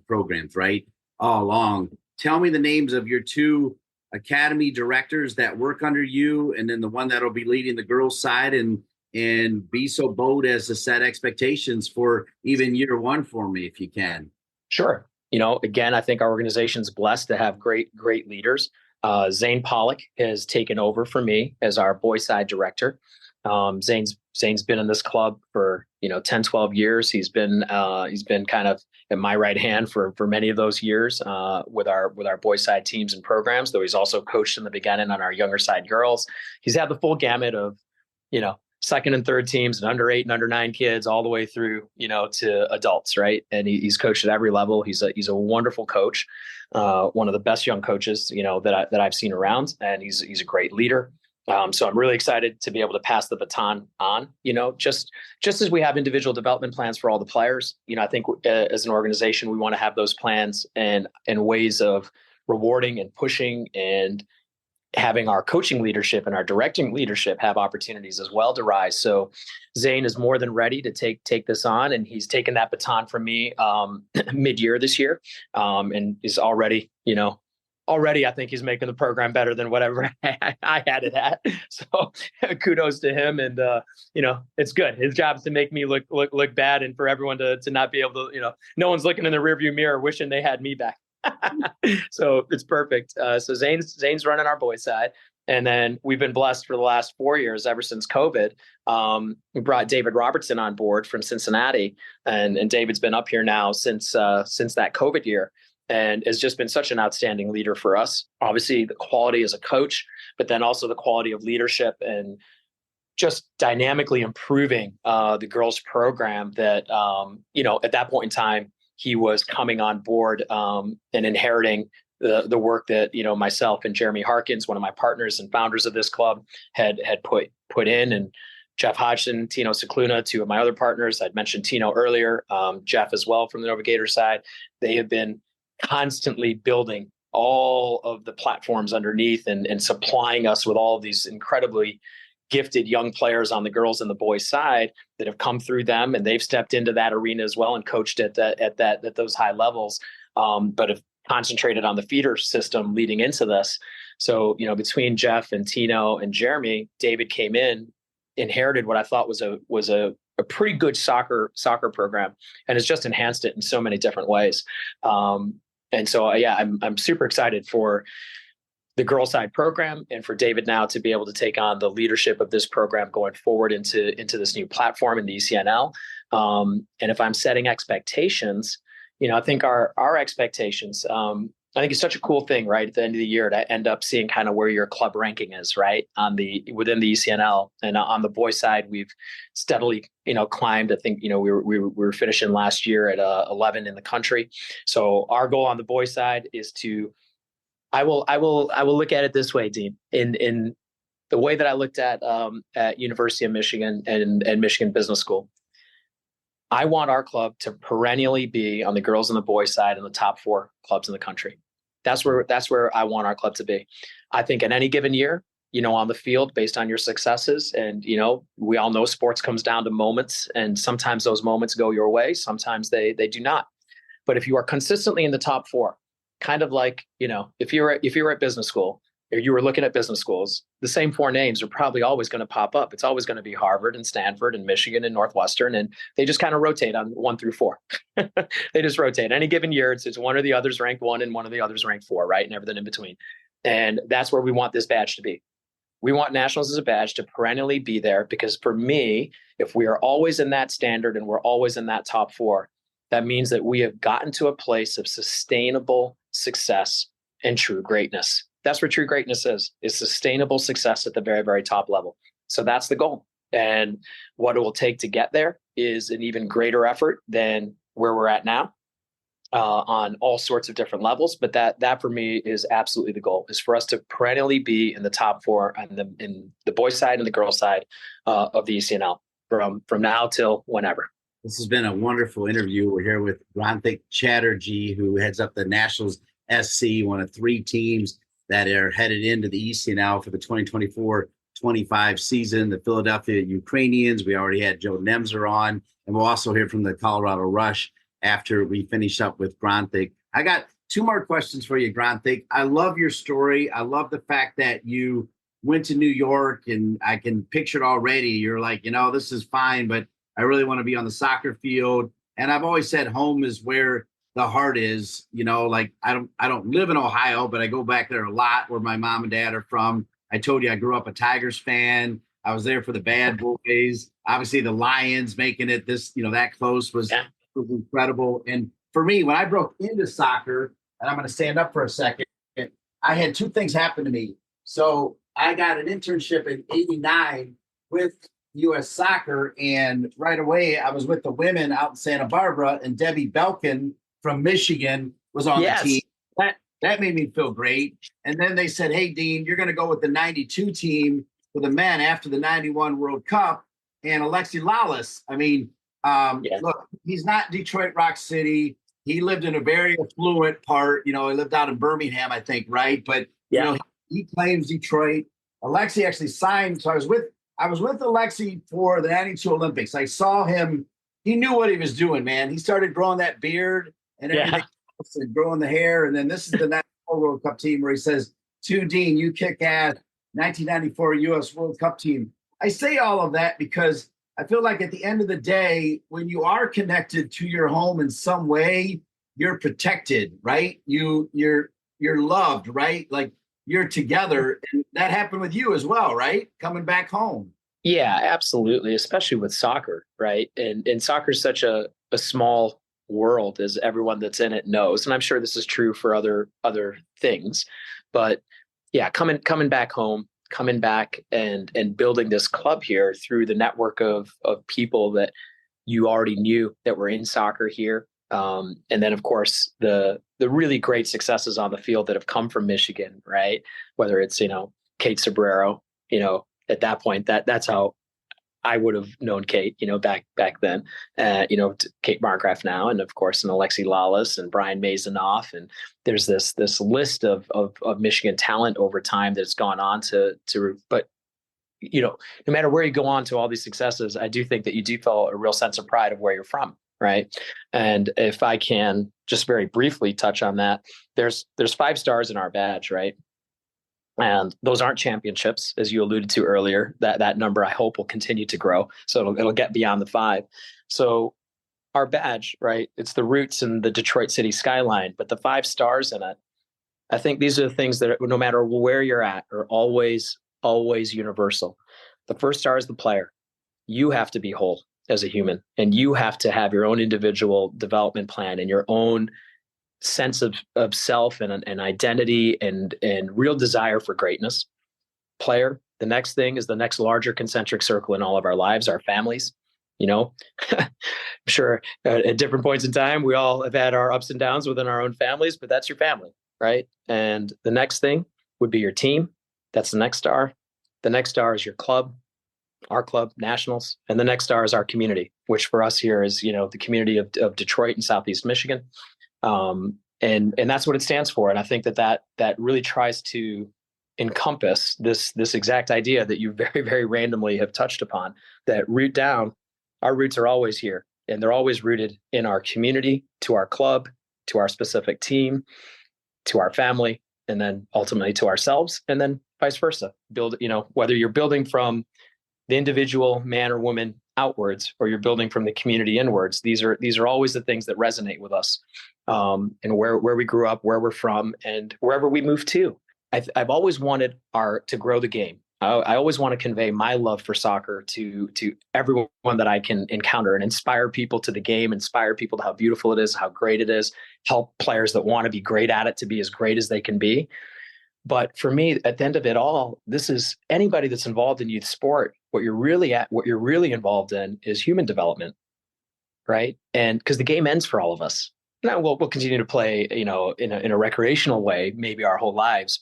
programs, right? All along. Tell me the names of your two academy directors that work under you, and then the one that'll be leading the girls' side, and be so bold as to set expectations for even year one for me, if you can. Sure. Again, I think our organization's blessed to have great leaders. Zane Pollock has taken over for me as our boys side director. Zane's been in this club for 10, 12 years. He's been kind of at my right hand for many of those years with our boys side teams and programs, though he's also coached in the beginning on our younger side girls. He's had the full gamut of second and third teams and under 8 and under 9 kids all the way through to adults, right? And he's coached at every level. He's a wonderful coach, one of the best young coaches that I've seen around, and he's a great leader. So I'm really excited to be able to pass the baton on, just as we have individual development plans for all the players. I think as an organization, we want to have those plans and ways of rewarding and pushing and having our coaching leadership and our directing leadership have opportunities as well to rise. So Zane is more than ready to take this on, and he's taken that baton from me mid-year this year, and is already I think he's making the program better than whatever I had it at. So kudos to him. And, it's good. His job is to make me look bad, and for everyone to not be able to, no one's looking in the rearview mirror wishing they had me back. So it's perfect. So Zane's running our boys side. And then we've been blessed for the last 4 years, ever since COVID. We brought David Robertson on board from Cincinnati, and David's been up here now since that COVID year, and has just been such an outstanding leader for us. Obviously, the quality as a coach, but then also the quality of leadership and just dynamically improving the girls program that, at that point in time, he was coming on board and inheriting the work that, myself and Jeremy Harkins, one of my partners and founders of this club, had put in, and Jeff Hodgson, Tino Cicluna, two of my other partners. I'd mentioned Tino earlier, Jeff as well from the Nova Gator side. They have been constantly building all of the platforms underneath and supplying us with all of these incredibly gifted young players on the girls and the boys side that have come through them, and they've stepped into that arena as well and coached at those high levels, but have concentrated on the feeder system leading into this. So, between Jeff and Tino and Jeremy, David came in, inherited what I thought was a pretty good soccer program, and has just enhanced it in so many different ways. And so, I'm super excited for the girl side program, and for David now to be able to take on the leadership of this program going forward into this new platform in the ECNL. And if I'm setting expectations, I think our expectations, I think it's such a cool thing, right? At the end of the year, to end up seeing kind of where your club ranking is, right? Within the ECNL, and on the boys side, we've steadily, climbed. I think, we were finishing last year at 11 in the country. So our goal on the boys side is to, I will look at it this way, Dean, in the way that I looked at University of Michigan and Michigan Business School. I want our club to perennially be on the girls and the boys side in the top 4 clubs in the country. That's where I want our club to be. I think in any given year, on the field based on your successes. And, we all know sports comes down to moments, and sometimes those moments go your way. Sometimes they do not. But if you are consistently in the top four, kind of like, if you were at business school, or you were looking at business schools, the same four names are probably always going to pop up. It's always going to be Harvard and Stanford and Michigan and Northwestern, and they just kind of rotate on 1 through 4. They just rotate. Any given year, it's one or the other's ranked 1 and one of the other's ranked 4, right? And everything in between. And that's where we want this badge to be. We want nationals as a badge to perennially be there, because for me, if we are always in that standard and we're always in that top 4, that means that we have gotten to a place of sustainable success and true greatness. That's what true greatness is sustainable success at the very, very top level. So that's the goal. And what it will take to get there is an even greater effort than where we're at now on all sorts of different levels. But that for me is absolutely the goal, is for us to perennially be in the top 4 in the boys side and the girls side of the ECNL from now till whenever. This has been a wonderful interview. We're here with Gronthik Chatterjee, who heads up the Nationals SC, one of 3 teams that are headed into the ECNL for the 2024-25 season. The Philadelphia Ukrainians, we already had Joe Nemzer on, and we'll also hear from the Colorado Rush after we finish up with Gronthik. I got 2 more questions for you, Gronthik. I love your story. I love the fact that you went to New York, and I can picture it already. You're like, this is fine, but I really want to be on the soccer field. And I've always said home is where the heart is. Like I don't live in Ohio, but I go back there a lot, where my mom and dad are from. I told you I grew up a Tigers fan. I was there for the Bad Boys. Obviously the Lions making it that close was incredible. And for me, when I broke into soccer, and I'm going to stand up for a second, I had 2 things happen to me. So I got an internship in '89 with U.S. Soccer, and right away I was with the women out in Santa Barbara, and Debbie Belkin from Michigan was on the team. That made me feel great. And then they said, hey, Dean, you're going to go with the 92 team for the men after the 91 World Cup. And Alexi Lalas, look, he's not Detroit Rock City. He lived in a very affluent part. He lived out in Birmingham, I think, right? But, he claims Detroit. Alexi actually signed. So I was with Alexi for the 92 Olympics. I saw him. He knew what he was doing, man. He started growing that beard and everything else, and growing the hair. And then this is the 94 World Cup team, where he says, to Dean, you kick ass, 1994 U.S. World Cup team. I say all of that because I feel like at the end of the day, when you are connected to your home in some way, you're protected, right? You're loved, right? Like you're together. And that happened with you as well, right? Coming back home. Yeah, absolutely. Especially with soccer, right? And soccer is such a small world, as everyone that's in it knows. And I'm sure this is true for other things. But yeah, coming back home, coming back and building this club here through the network of people that you already knew that were in soccer here. And then, of course, the really great successes on the field that have come from Michigan, right? Whether it's, Kate Sobrero, at that point, that's how I would have known Kate, back then, Kate Markgraf now, and of course, and Alexi Lalas and Brian Mazonoff. And there's this list of Michigan talent over time that's gone on but no matter where you go on to all these successes, I do think that you do feel a real sense of pride of where you're from. Right. And if I can just very briefly touch on that, there's 5 stars in our badge, right? And those aren't championships, as you alluded to earlier. That number, I hope, will continue to grow. So it'll get beyond the 5. So our badge, right? It's the roots and the Detroit city skyline, but the 5 stars in it, I think these are the things that no matter where you're at are always universal. The first star is the player. You have to be whole as a human, and you have to have your own individual development plan and your own sense of self and identity and real desire for greatness. Player. The next thing is the next larger concentric circle in all of our lives, our families. I'm sure at different points in time, we all have had our ups and downs within our own families, but that's your family, right? And the next thing would be your team. That's the next star. The next star is your club, our club, Nationals. And the next star is our community, which for us here is, the community of Detroit and Southeast Michigan. And that's what it stands for. And I think that really tries to encompass this exact idea that you very, very randomly have touched upon, that root down, our roots are always here, and they're always rooted in our community, to our club, to our specific team, to our family, and then ultimately to ourselves, and then vice versa. Build, whether you're building from the individual man or woman outwards, or you're building from the community inwards, these are always the things that resonate with us, and where we grew up, where we're from, and wherever we move to. I've always wanted to grow the game. I always want to convey my love for soccer to everyone that I can encounter, and inspire people to the game, inspire people to how beautiful it is, how great it is, help players that want to be great at it to be as great as they can be. But for me, at the end of it all, this is anybody that's involved in youth sport. What you're really involved in is human development, right? And because the game ends for all of us. Now we'll continue to play, in a recreational way, maybe our whole lives.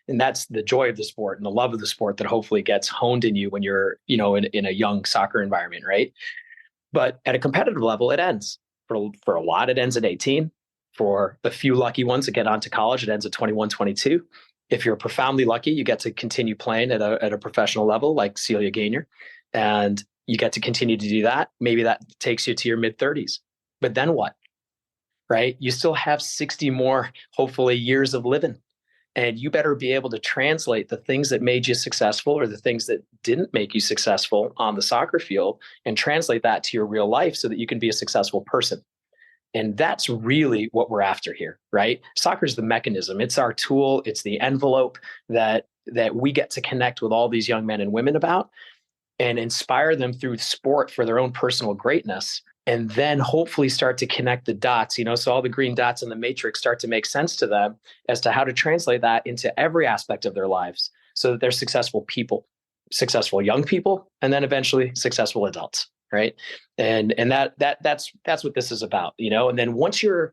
And that's the joy of the sport and the love of the sport that hopefully gets honed in you when you're, in a young soccer environment, right? But at a competitive level, it ends. For a lot, it ends at 18. For a few lucky ones that get onto college, it ends at 21, 22. If you're profoundly lucky, you get to continue playing at a professional level, like Celia Gaynor, and you get to continue to do that. Maybe that takes you to your mid-30s. But then what? Right? You still have 60 more, hopefully, years of living. And you better be able to translate the things that made you successful, or the things that didn't make you successful on the soccer field, and translate that to your real life so that you can be a successful person. And that's really what we're after here, right? Soccer is the mechanism. It's our tool. It's the envelope that we get to connect with all these young men and women about, and inspire them through sport for their own personal greatness. And then hopefully start to connect the dots, so all the green dots in the matrix start to make sense to them as to how to translate that into every aspect of their lives, so that they're successful people, successful young people, and then eventually successful adults, right? And that's what this is about, And then once you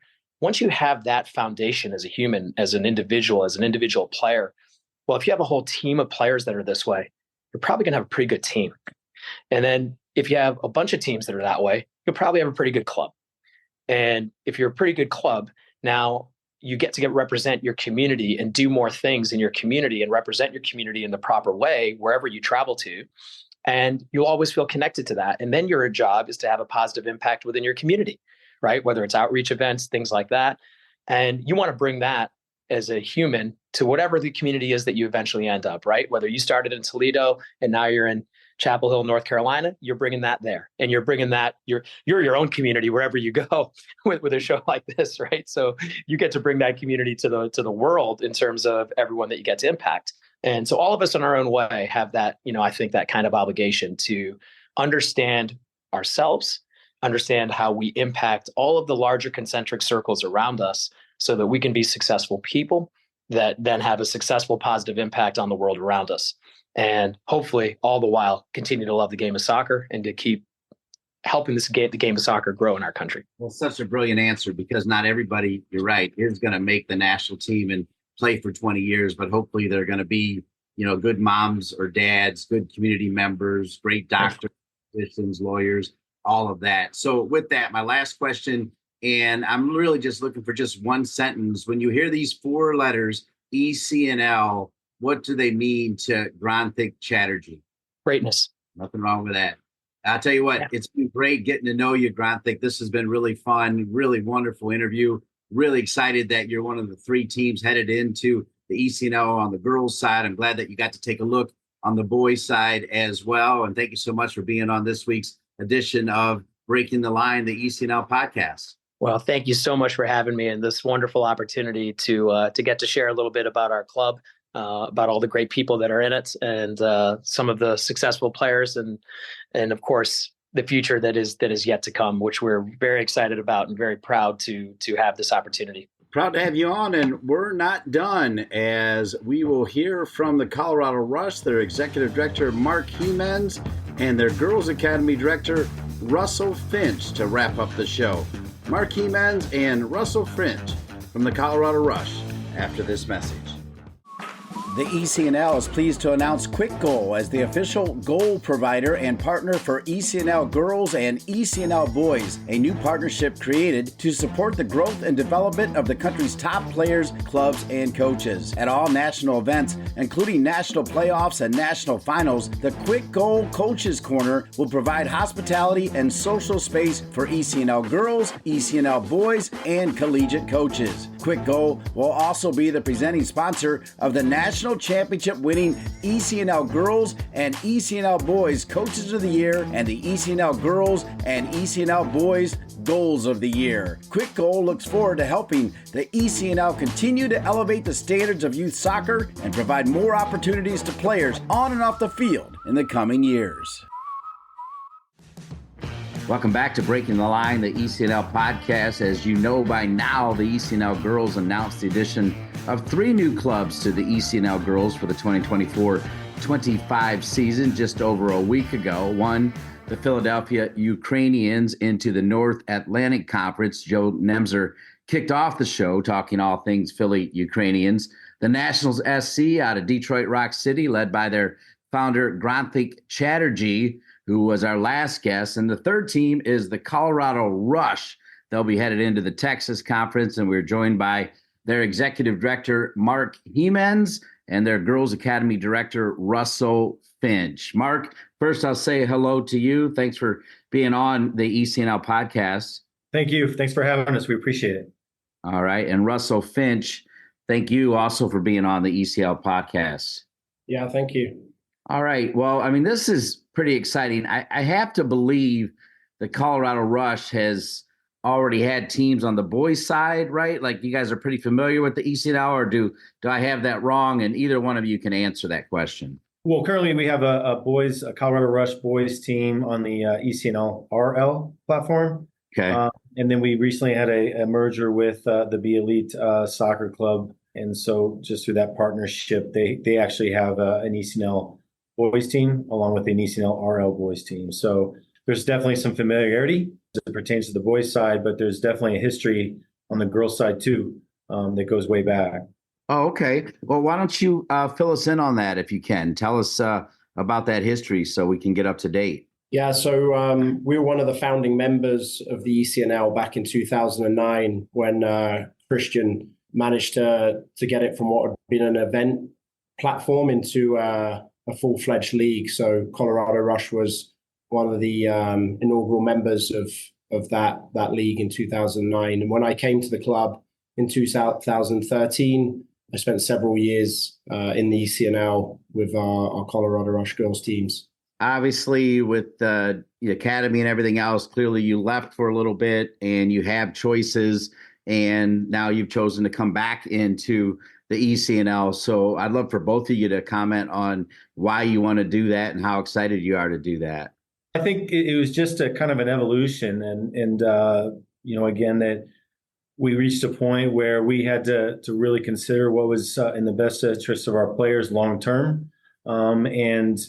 have that foundation as a human, as an individual player, well, if you have a whole team of players that are this way, you're probably going to have a pretty good team. And then if you have a bunch of teams that are that way, you'll probably have a pretty good club. And if you're a pretty good club, now you get to represent your community and do more things in your community and represent your community in the proper way wherever you travel to. And you'll always feel connected to that. And then your job is to have a positive impact within your community, right? Whether it's outreach events, things like that. And you want to bring that as a human to whatever the community is that you eventually end up, right? Whether you started in Toledo and now you're in Chapel Hill, North Carolina, you're bringing that there, and you're bringing that you're your own community wherever you go with a show like this, right? So you get to bring that community to the world in terms of everyone that you get to impact. And so all of us in our own way have that, I think that kind of obligation to understand ourselves, understand how we impact all of the larger concentric circles around us, so that we can be successful people that then have a successful, positive impact on the world around us. And hopefully all the while continue to love the game of soccer and to keep helping the game of soccer grow in our country. Well, such a brilliant answer, because not everybody, you're right, is going to make the national team and play for 20 years, but hopefully they're going to be, good moms or dads, good community members, great doctors, physicians, lawyers, all of that. So with that, my last question, and I'm really just looking for just one sentence. When you hear these 4 letters, ECNL, what do they mean to Gronthik Chatterjee? Greatness. Nothing wrong with that. I'll tell you what, It's been great getting to know you, Gronthik. This has been really fun, really wonderful interview. Really excited that you're one of the 3 teams headed into the ECNL on the girls' side. I'm glad that you got to take a look on the boys' side as well. And thank you so much for being on this week's edition of Breaking the Line, the ECNL podcast. Well, thank you so much for having me and this wonderful opportunity to get to share a little bit about our club, about all the great people that are in it, and some of the successful players, and of course the future that is yet to come, which we're very excited about and very proud to have this opportunity. Proud to have you on, and we're not done, as we will hear from the Colorado Rush, their Executive Director, Mark Hiemenz, and their Girls Academy Director, Russell Finch, to wrap up the show. Mark Hiemenz and Russell Finch from the Colorado Rush after this message. The ECNL is pleased to announce Quick Goal as the official goal provider and partner for ECNL Girls and ECNL Boys, a new partnership created to support the growth and development of the country's top players, clubs, and coaches. At all national events, including national playoffs and national finals, the Quick Goal Coaches Corner will provide hospitality and social space for ECNL Girls, ECNL Boys, and collegiate coaches. Quick Goal will also be the presenting sponsor of the National Championship winning ECNL Girls and ECNL Boys Coaches of the Year and the ECNL Girls and ECNL Boys Goals of the Year. Quick Goal looks forward to helping the ECNL continue to elevate the standards of youth soccer and provide more opportunities to players on and off the field in the coming years. Welcome back to Breaking the Line, the ECNL podcast. As you know by now, the ECNL Girls announced the addition of 3 new clubs to the ECNL Girls for the 2024-25 season just over a week ago. One, the Philadelphia Ukrainians into the North Atlantic Conference. Joe Nemzer kicked off the show talking all things Philly Ukrainians. The Nationals SC out of Detroit Rock City, led by their founder, Gronthik Chatterjee, who was our last guest. And the third team is the Colorado Rush. They'll be headed into the Texas Conference, and we're joined by their Executive Director, Mark Hiemenz, and their Girls Academy Director, Russell Finch. Mark, first I'll say hello to you. Thanks for being on the ECNL podcast. Thank you. Thanks for having us. We appreciate it. All right. And Russell Finch, thank you also for being on the ECNL podcast. Yeah, thank you. All right. Well, I mean, this is pretty exciting. I have to believe the Colorado Rush has already had teams on the boys' side, right? Like, you guys are pretty familiar with the ECNL, or do I have that wrong? And either one of you can answer that question. Well, currently we have a Colorado Rush boys team on the ECNL RL platform. Okay. And then we recently had a merger with the Be Elite Soccer Club. And so just through that partnership, they actually have an ECNL boys team along with an ECNL RL boys team. So there's definitely some familiarity as it pertains to the boys side, but there's definitely a history on the girls side too that goes way back. Oh, okay. Well, why don't you fill us in on that if you can? Tell us about that history so we can get up to date. Yeah, so we were one of the founding members of the ECNL back in 2009 when Christian managed to get it from what had been an event platform into a full-fledged league. So Colorado Rush was one of the inaugural members of that league in 2009. And when I came to the club in 2013, I spent several years in the ECNL with our Colorado Rush girls teams. Obviously, with the academy and everything else, clearly you left for a little bit and you have choices, and now you've chosen to come back into the ECNL. So I'd love for both of you to comment on why you want to do that and how excited you are to do that. I think it was just a kind of an evolution, and again, that we reached a point where we had to really consider what was in the best interest of our players long term, and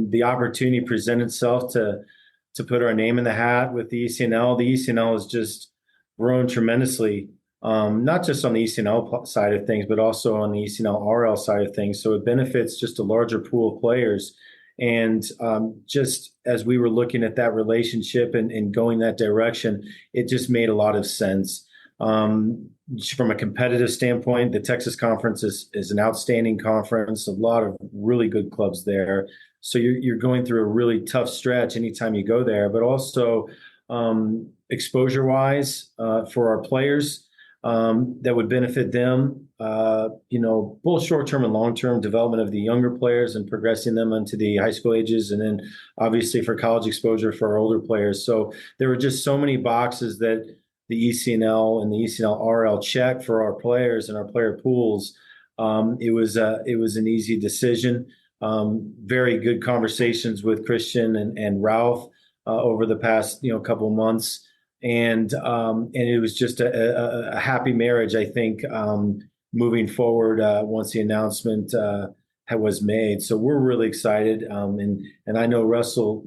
the opportunity presented itself to put our name in the hat with the ECNL. The ECNL has just grown tremendously, not just on the ECNL side of things, but also on the ECNL RL side of things. So it benefits just a larger pool of players. And just as we were looking at that relationship and going that direction, it just made a lot of sense. From a competitive standpoint, the Texas Conference is an outstanding conference, a lot of really good clubs there. So you're going through a really tough stretch anytime you go there, but also exposure-wise for our players that would benefit them, both short-term and long-term development of the younger players and progressing them into the high school ages, and then obviously for college exposure for our older players. So there were just so many boxes that the ECNL and the ECNL RL check for our players and our player pools. It was an easy decision. Very good conversations with Christian and Ralph over the past couple of months, and it was just a happy marriage, I think, moving forward once the announcement was made. So we're really excited, and I know Russell,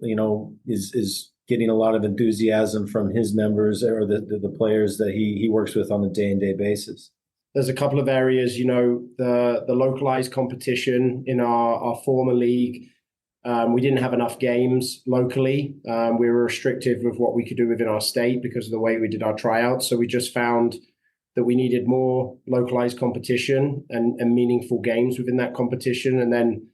is getting a lot of enthusiasm from his members or the players that he works with on a day-to-day basis. there's a couple of areas, the localized competition in our former league. We didn't have enough games locally. We were restrictive with what we could do within our state because of the way we did our tryouts. So we just found that we needed more localized competition and meaningful games within that competition. And then,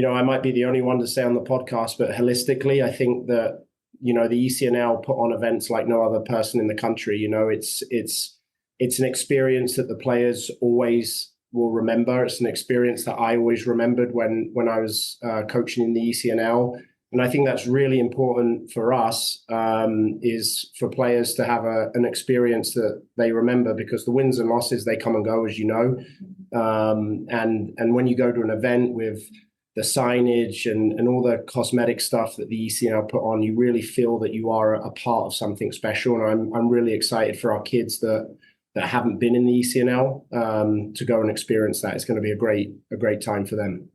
I might be the only one to say on the podcast, but holistically, I think that, the ECNL put on events like no other person in the country. It's an experience that the players always will remember. It's an experience that I always remembered when I was coaching in the ECNL. And I think that's really important for us, is for players to have an experience that they remember, because the wins and losses, they come and go, as you know. And when you go to an event with the signage and all the cosmetic stuff that the ECNL put on, you really feel that you are a part of something special. And I'm really excited for our kids that haven't been in the ECNL to go and experience that. It's going to be a great time for them.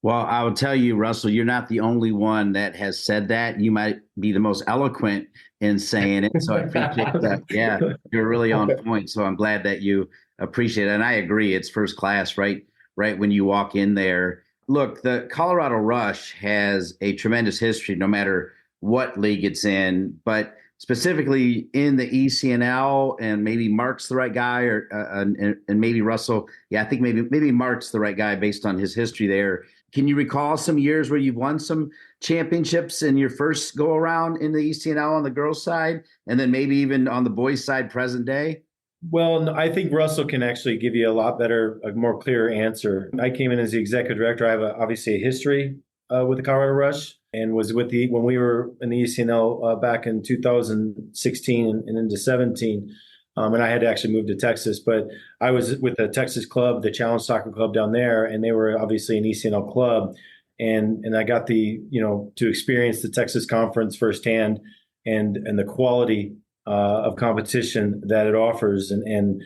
Well, I will tell you, Russell, you're not the only one that has said that. You might be the most eloquent in saying it. So I appreciate that. Yeah, you're really on point. So I'm glad that you appreciate it. And I agree. It's first class, right when you walk in there. Look, the Colorado Rush has a tremendous history, no matter what league it's in, but specifically in the ECNL, and maybe Mark's the right guy, or and maybe Russell. Yeah, I think maybe Mark's the right guy based on his history there. Can you recall some years where you've won some championships in your first go around in the ECNL on the girls' side, and then maybe even on the boys' side present day? Well, no, I think Russell can actually give you a more clear answer. I came in as the executive director. I have obviously a history with the Colorado Rush, and was when we were in the ECNL back in 2016 and into 17. And I had to actually move to Texas, but I was with the Texas club, the Challenge Soccer Club down there, and they were obviously an ECNL club. And I got to experience the Texas conference firsthand, and the quality of competition that it offers, and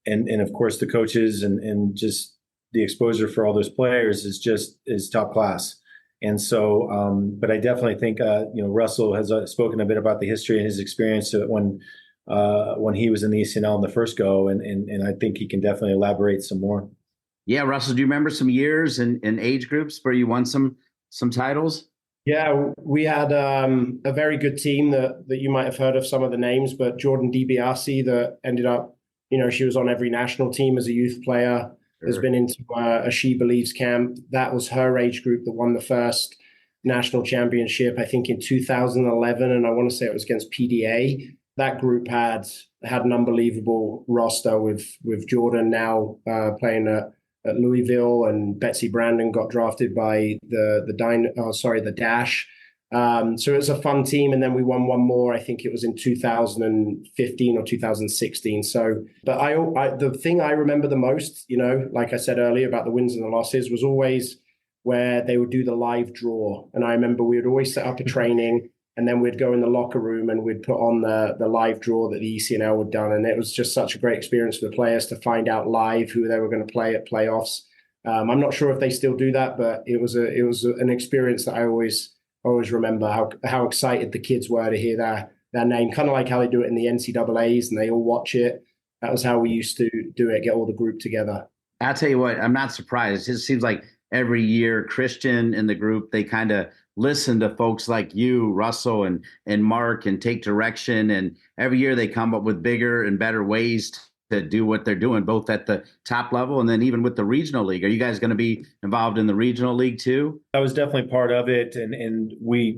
of course the coaches and just the exposure for all those players is top class. And so, but I definitely think Russell has spoken a bit about the history and his experience when he was in the ECNL in the first go, and I think he can definitely elaborate some more. Yeah, Russell, do you remember some years and age groups where you won some titles? Yeah, we had a very good team that you might have heard of some of the names, but Jordan DiBiase, that ended up, she was on every national team as a youth player, sure. Has been into a She Believes camp. That was her age group that won the first national championship, I think in 2011, and I want to say it was against PDA. That group had an unbelievable roster with Jordan now playing at Louisville, and Betsy Brandon got drafted by the Dash. So it was a fun team, and then we won one more. I think it was in 2015 or 2016. So, but the thing I remember the most, like I said earlier about the wins and the losses, was always where they would do the live draw. And I remember we would always set up a training, and then we'd go in the locker room and we'd put on the live draw that the ECNL had done. And it was just such a great experience for the players to find out live who they were going to play at playoffs. I'm not sure if they still do that, but it was an experience that I always remember how excited the kids were to hear their name, kind of like how they do it in the NCAAs and they all watch it. That was how we used to do it, get all the group together. I'll tell you what, I'm not surprised. It seems like every year Christian and the group, they kind of listen to folks like you, Russell, and Mark, and take direction. And every year they come up with bigger and better ways to do what they're doing, both at the top level and then even with the regional league. Are you guys going to be involved in the regional league too? I was definitely part of it, and we'll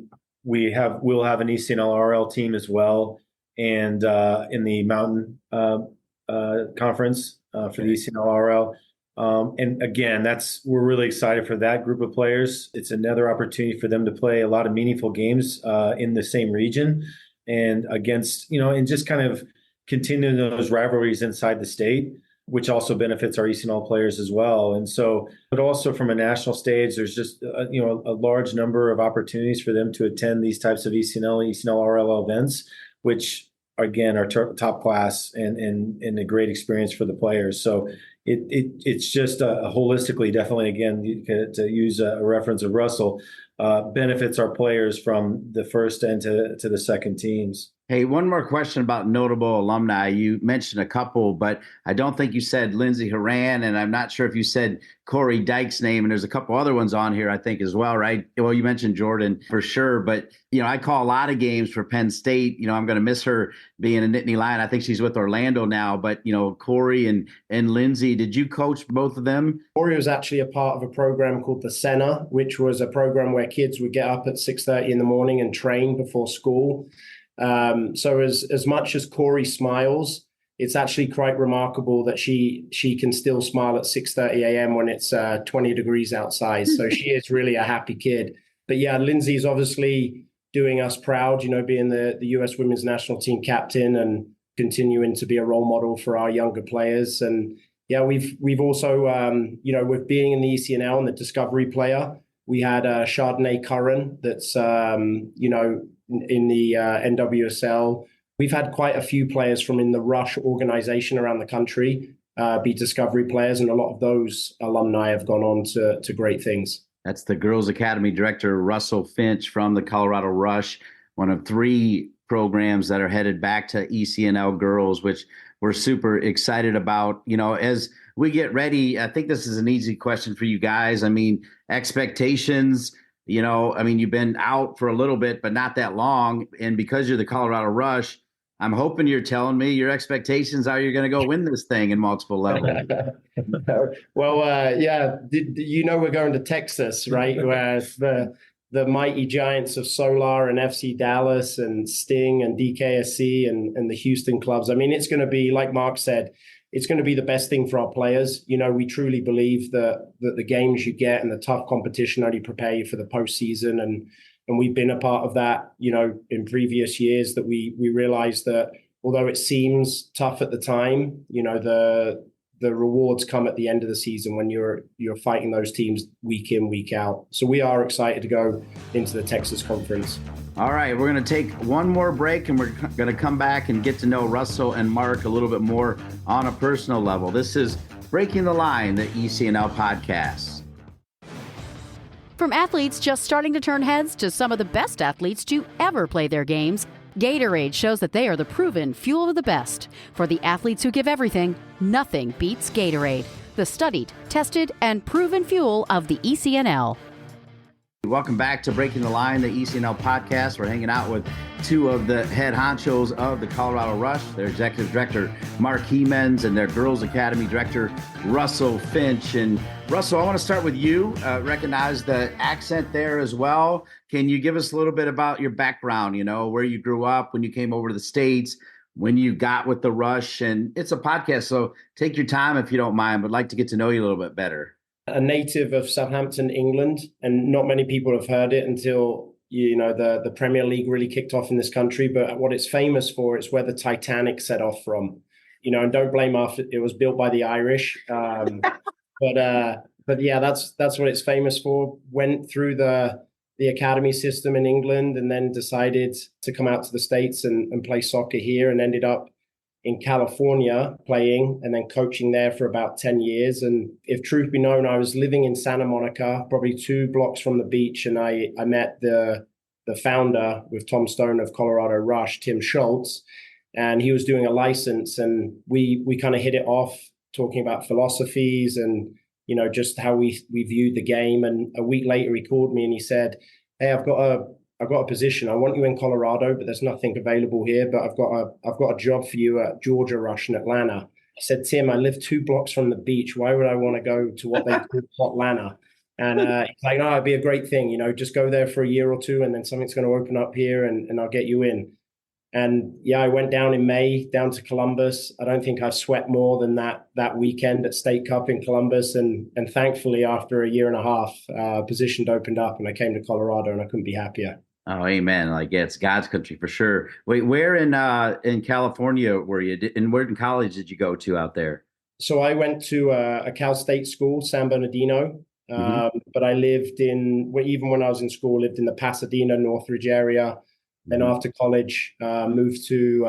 have an ECNL RL team as well, and in the Mountain Conference for the ECNL RL. And again, we're really excited for that group of players. It's another opportunity for them to play a lot of meaningful games in the same region, and against, and just kind of continue those rivalries inside the state, which also benefits our ECNL players as well. And so, but also from a national stage, there's just a large number of opportunities for them to attend these types of ECNL RL events, which again are top class and a great experience for the players. So it's just holistically, definitely, again, to use a reference of Russell, benefits our players from the first and to the second teams. Hey, one more question about notable alumni. You mentioned a couple, but I don't think you said Lindsey Horan, and I'm not sure if you said Corey Dyke's name, and there's a couple other ones on here, I think, as well, right? Well, you mentioned Jordan for sure, but, I call a lot of games for Penn State. I'm going to miss her being a Nittany Lion. I think she's with Orlando now, but, Corey and Lindsey, did you coach both of them? Corey was actually a part of a program called the Senna, which was a program where kids would get up at 6:30 in the morning and train before school. So as much as Corey smiles, it's actually quite remarkable that she can still smile at 6:30 a.m. when it's 20 degrees outside. So she is really a happy kid. But yeah, Lindsey's obviously doing us proud, being the U.S. women's national team captain and continuing to be a role model for our younger players. And yeah, we've also, with being in the ECNL and the Discovery player, we had Chardonnay Curran that's, in the NWSL. We've had quite a few players from in the Rush organization around the country be Discovery players, and a lot of those alumni have gone on to great things. That's the Girls Academy Director, Russell Finch from the Colorado Rush, one of 3 programs that are headed back to ECNL Girls, which we're super excited about. As we get ready, I think this is an easy question for you guys. I mean, expectations. You've been out for a little bit, but not that long. And because you're the Colorado Rush, I'm hoping you're telling me your expectations are you're going to go win this thing in multiple levels. Well, we're going to Texas, right? Where the mighty giants of Solar and FC Dallas and Sting and DKSC and the Houston clubs. I mean, it's going to be, like Mark said, it's going to be the best thing for our players. We truly believe that the games you get and the tough competition only prepare you for the postseason. And we've been a part of that, in previous years, that we realized that although it seems tough at the time, the rewards come at the end of the season when you're fighting those teams week in, week out. So we are excited to go into the Texas Conference. All right, we're going to take one more break, and we're going to come back and get to know Russell and Mark a little bit more on a personal level. This is Breaking the Line, the ECNL Podcast. From athletes just starting to turn heads to some of the best athletes to ever play their games, Gatorade shows that they are the proven fuel of the best. For the athletes who give everything, nothing beats Gatorade, the studied, tested, and proven fuel of the ECNL. Welcome back to Breaking the Line, the ECNL Podcast. We're hanging out with 2 of the head honchos of the Colorado Rush, their Executive Director, Mark Hiemenz, and their Girls Academy Director, Russell Finch. And Russell, I want to start with you. Recognize the accent there as well. Can you give us a little bit about your background, where you grew up, when you came over to the States, when you got with the Rush? And it's a podcast, so take your time if you don't mind. Would like to get to know you a little bit better. A native of Southampton, England, and not many people have heard it until the Premier League really kicked off in this country. But what it's famous for, it's where the Titanic set off from. And don't blame us; it was built by the Irish. But yeah, that's what it's famous for. Went through the academy system in England, and then decided to come out to the States and play soccer here, and ended up in California playing and then coaching there for about 10 years. And if truth be known, I was living in Santa Monica, probably 2 blocks from the beach. And I met the founder with Tom Stone of Colorado Rush, Tim Schultz, and he was doing a license. And we kind of hit it off, talking about philosophies and, just how we viewed the game. And a week later, he called me and he said, "Hey, I've got a position. I want you in Colorado, but there's nothing available here. But I've got a job for you at Georgia Rush in Atlanta." I said, "Tim, I live 2 blocks from the beach. Why would I want to go to what they call Atlanta?" And he's like, "No, it'd be a great thing. Just go there for a year or 2, and then something's going to open up here, and I'll get you in." And yeah, I went down in May, down to Columbus. I don't think I've sweat more than that weekend at State Cup in Columbus. And thankfully, after a year and a half, position opened up, and I came to Colorado, and I couldn't be happier. Oh, amen. It's God's country for sure. Wait, where in California were you? And where in college did you go to out there? So I went to a Cal State school, San Bernardino. But I lived even when I was in school, lived in the Pasadena, Northridge area. Then after college, moved to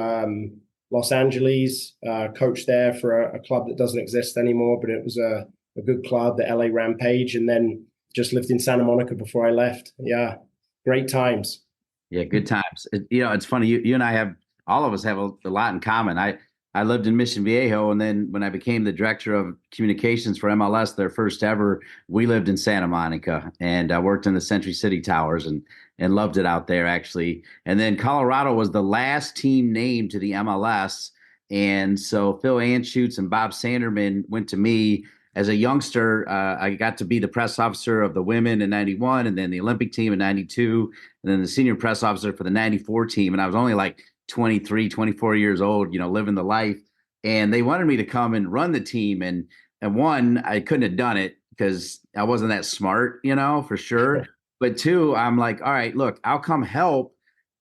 Los Angeles, coached there for a club that doesn't exist anymore, but it was a good club, the LA Rampage, and then just lived in Santa Monica before I left. Yeah, great times. Yeah, good times. It's funny. You and I have all of us have a lot in common. I lived in Mission Viejo, and then when I became the director of communications for MLS, their first ever, we lived in Santa Monica, and I worked in the Century City Towers and loved it out there, actually. And then Colorado was the last team named to the MLS. And so Phil Anschutz and Bob Sanderman went to me as a youngster. I got to be the press officer of the women in 91, and then the Olympic team in 92, and then the senior press officer for the 94 team. And I was only like 23, 24 years old, living the life. And they wanted me to come and run the team. And one, I couldn't have done it because I wasn't that smart, for sure. But two, I'm like, all right, look, I'll come help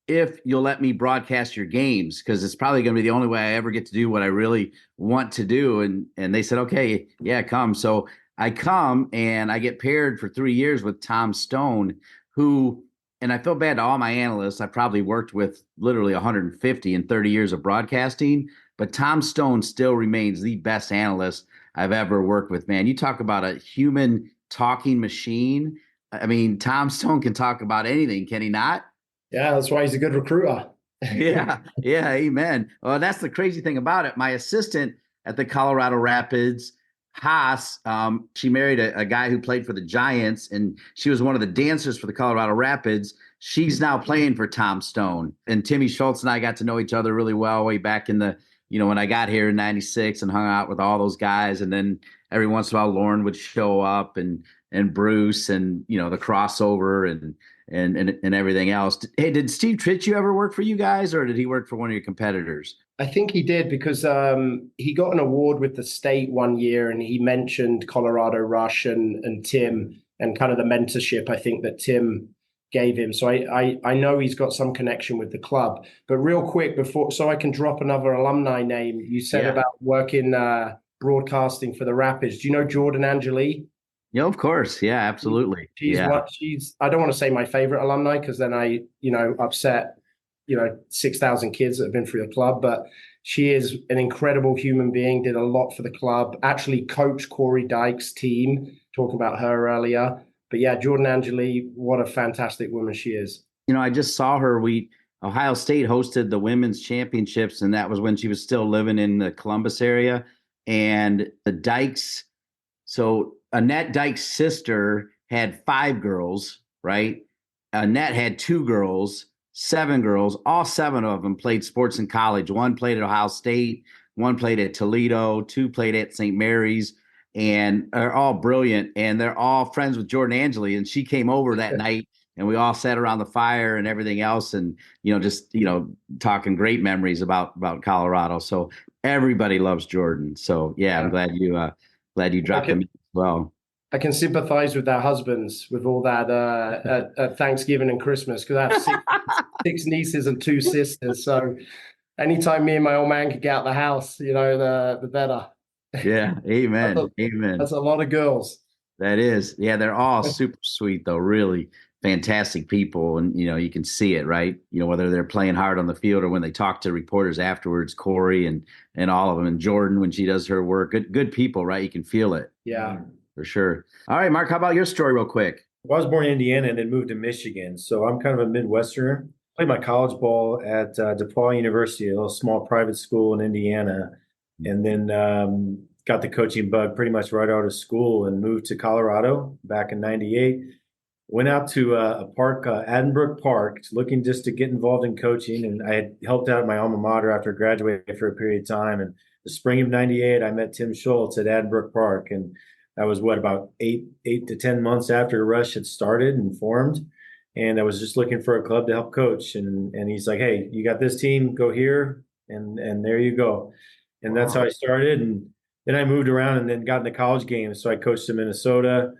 if you'll let me broadcast your games, because it's probably going to be the only way I ever get to do what I really want to do. And they said, okay, yeah, come. So I come and I get paired for 3 years with Tom Stone, who, and I feel bad to all my analysts, I probably worked with literally 150 in 30 years of broadcasting, but Tom Stone still remains the best analyst I've ever worked with, man. You talk about a human talking machine. I mean, Tom Stone can talk about anything, can he not? Yeah, that's why he's a good recruiter. Yeah, amen. Well, that's the crazy thing about it. My assistant at the Colorado Rapids, Haas, she married a guy who played for the Giants, and she was one of the dancers for the Colorado Rapids. She's now playing for Tom Stone. And Timmy Schultz and I got to know each other really well way back in the, when I got here in 96 and hung out with all those guys. And then every once in a while, Lauren would show up and Bruce and, the crossover and everything else. Hey, did Steve Tritch ever work for you guys, or did he work for one of your competitors? I think he did, because he got an award with the state one year, and he mentioned Colorado Rush and Tim and kind of the mentorship I think that Tim gave him. So I know he's got some connection with the club. But real quick, so I can drop another alumni name, you said about working broadcasting for the Rapids. Do you know Jordan Angeli? Yeah, of course. Yeah, absolutely. She's I don't want to say my favorite alumni, because then I, upset, 6,000 kids that have been through the club, but she is an incredible human being, did a lot for the club, actually coached Corey Dyke's team, talking about her earlier. But yeah, Jordan Angeli, what a fantastic woman she is. I just saw her. Ohio State hosted the women's championships, and that was when she was still living in the Columbus area. And the Dykes, so Annette Dyke's sister had 5 girls, right? Annette had 2 girls, 7 girls. All 7 of them played sports in college. 1 played at Ohio State, 1 played at Toledo, 2 played at St. Mary's, and are all brilliant. And they're all friends with Jordan Angeli. And she came over that night, and we all sat around the fire and everything else, and just talking great memories about Colorado. So everybody loves Jordan. So yeah, I'm glad you dropped them as well. I can sympathize with their husbands with all that at Thanksgiving and Christmas, because I have 6 nieces and 2 sisters. So anytime me and my old man could get out the house, the better. Yeah, amen. Amen. That's a lot of girls. That is. Yeah, they're all super sweet, though. Really fantastic people. And, you can see it, right? Whether they're playing hard on the field or when they talk to reporters afterwards, Corey and all of them, and Jordan when she does her work. Good people, right? You can feel it. Yeah. For sure. All right, Mark, how about your story real quick? Well, I was born in Indiana and then moved to Michigan. So I'm kind of a Midwesterner. Played my college ball at DePaul University, a little small private school in Indiana. And then got the coaching bug pretty much right out of school and moved to Colorado back in 98. Went out to a park, Addenbrook Park, looking just to get involved in coaching. And I had helped out at my alma mater after graduating for a period of time. And the spring of 98, I met Tim Schultz at Addenbrook Park. And that was about 8 to 10 months after Rush had started and formed. And I was just looking for a club to help coach. And he's like, hey, you got this team, go here. And there you go. And that's how I started. And then I moved around and then got into college games. So I coached in Minnesota,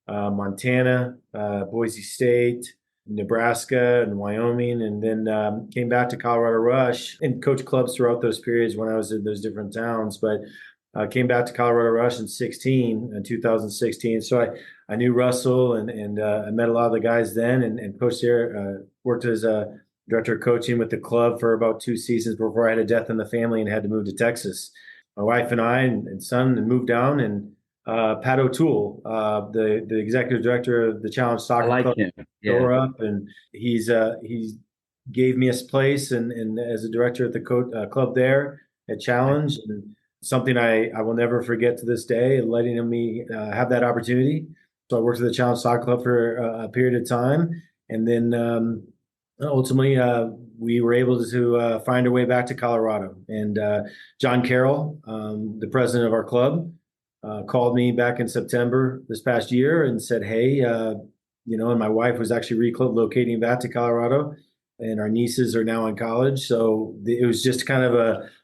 Montana, Boise State, Nebraska, and Wyoming. And then came back to Colorado Rush and coached clubs throughout those periods when I was in those different towns. But came back to Colorado Rush in 2016. So I knew Russell and I met a lot of the guys then and coached there, worked as a director of coaching with the club for about 2 seasons before I had a death in the family and had to move to Texas. My wife and I and son moved down, and Pat O'Toole, the executive director of the Challenge Soccer Club, him. up, and he's gave me a place and as a director at the club there at Challenge, and something I will never forget to this day, letting me have that opportunity. So I worked at the Challenge Soccer Club for a period of time, and then ultimately we were able to find our way back to Colorado. And John Carroll, the president of our club, called me back in September this past year and said, hey, and my wife was actually relocating back to Colorado, and our nieces are now in college. So it was just kind of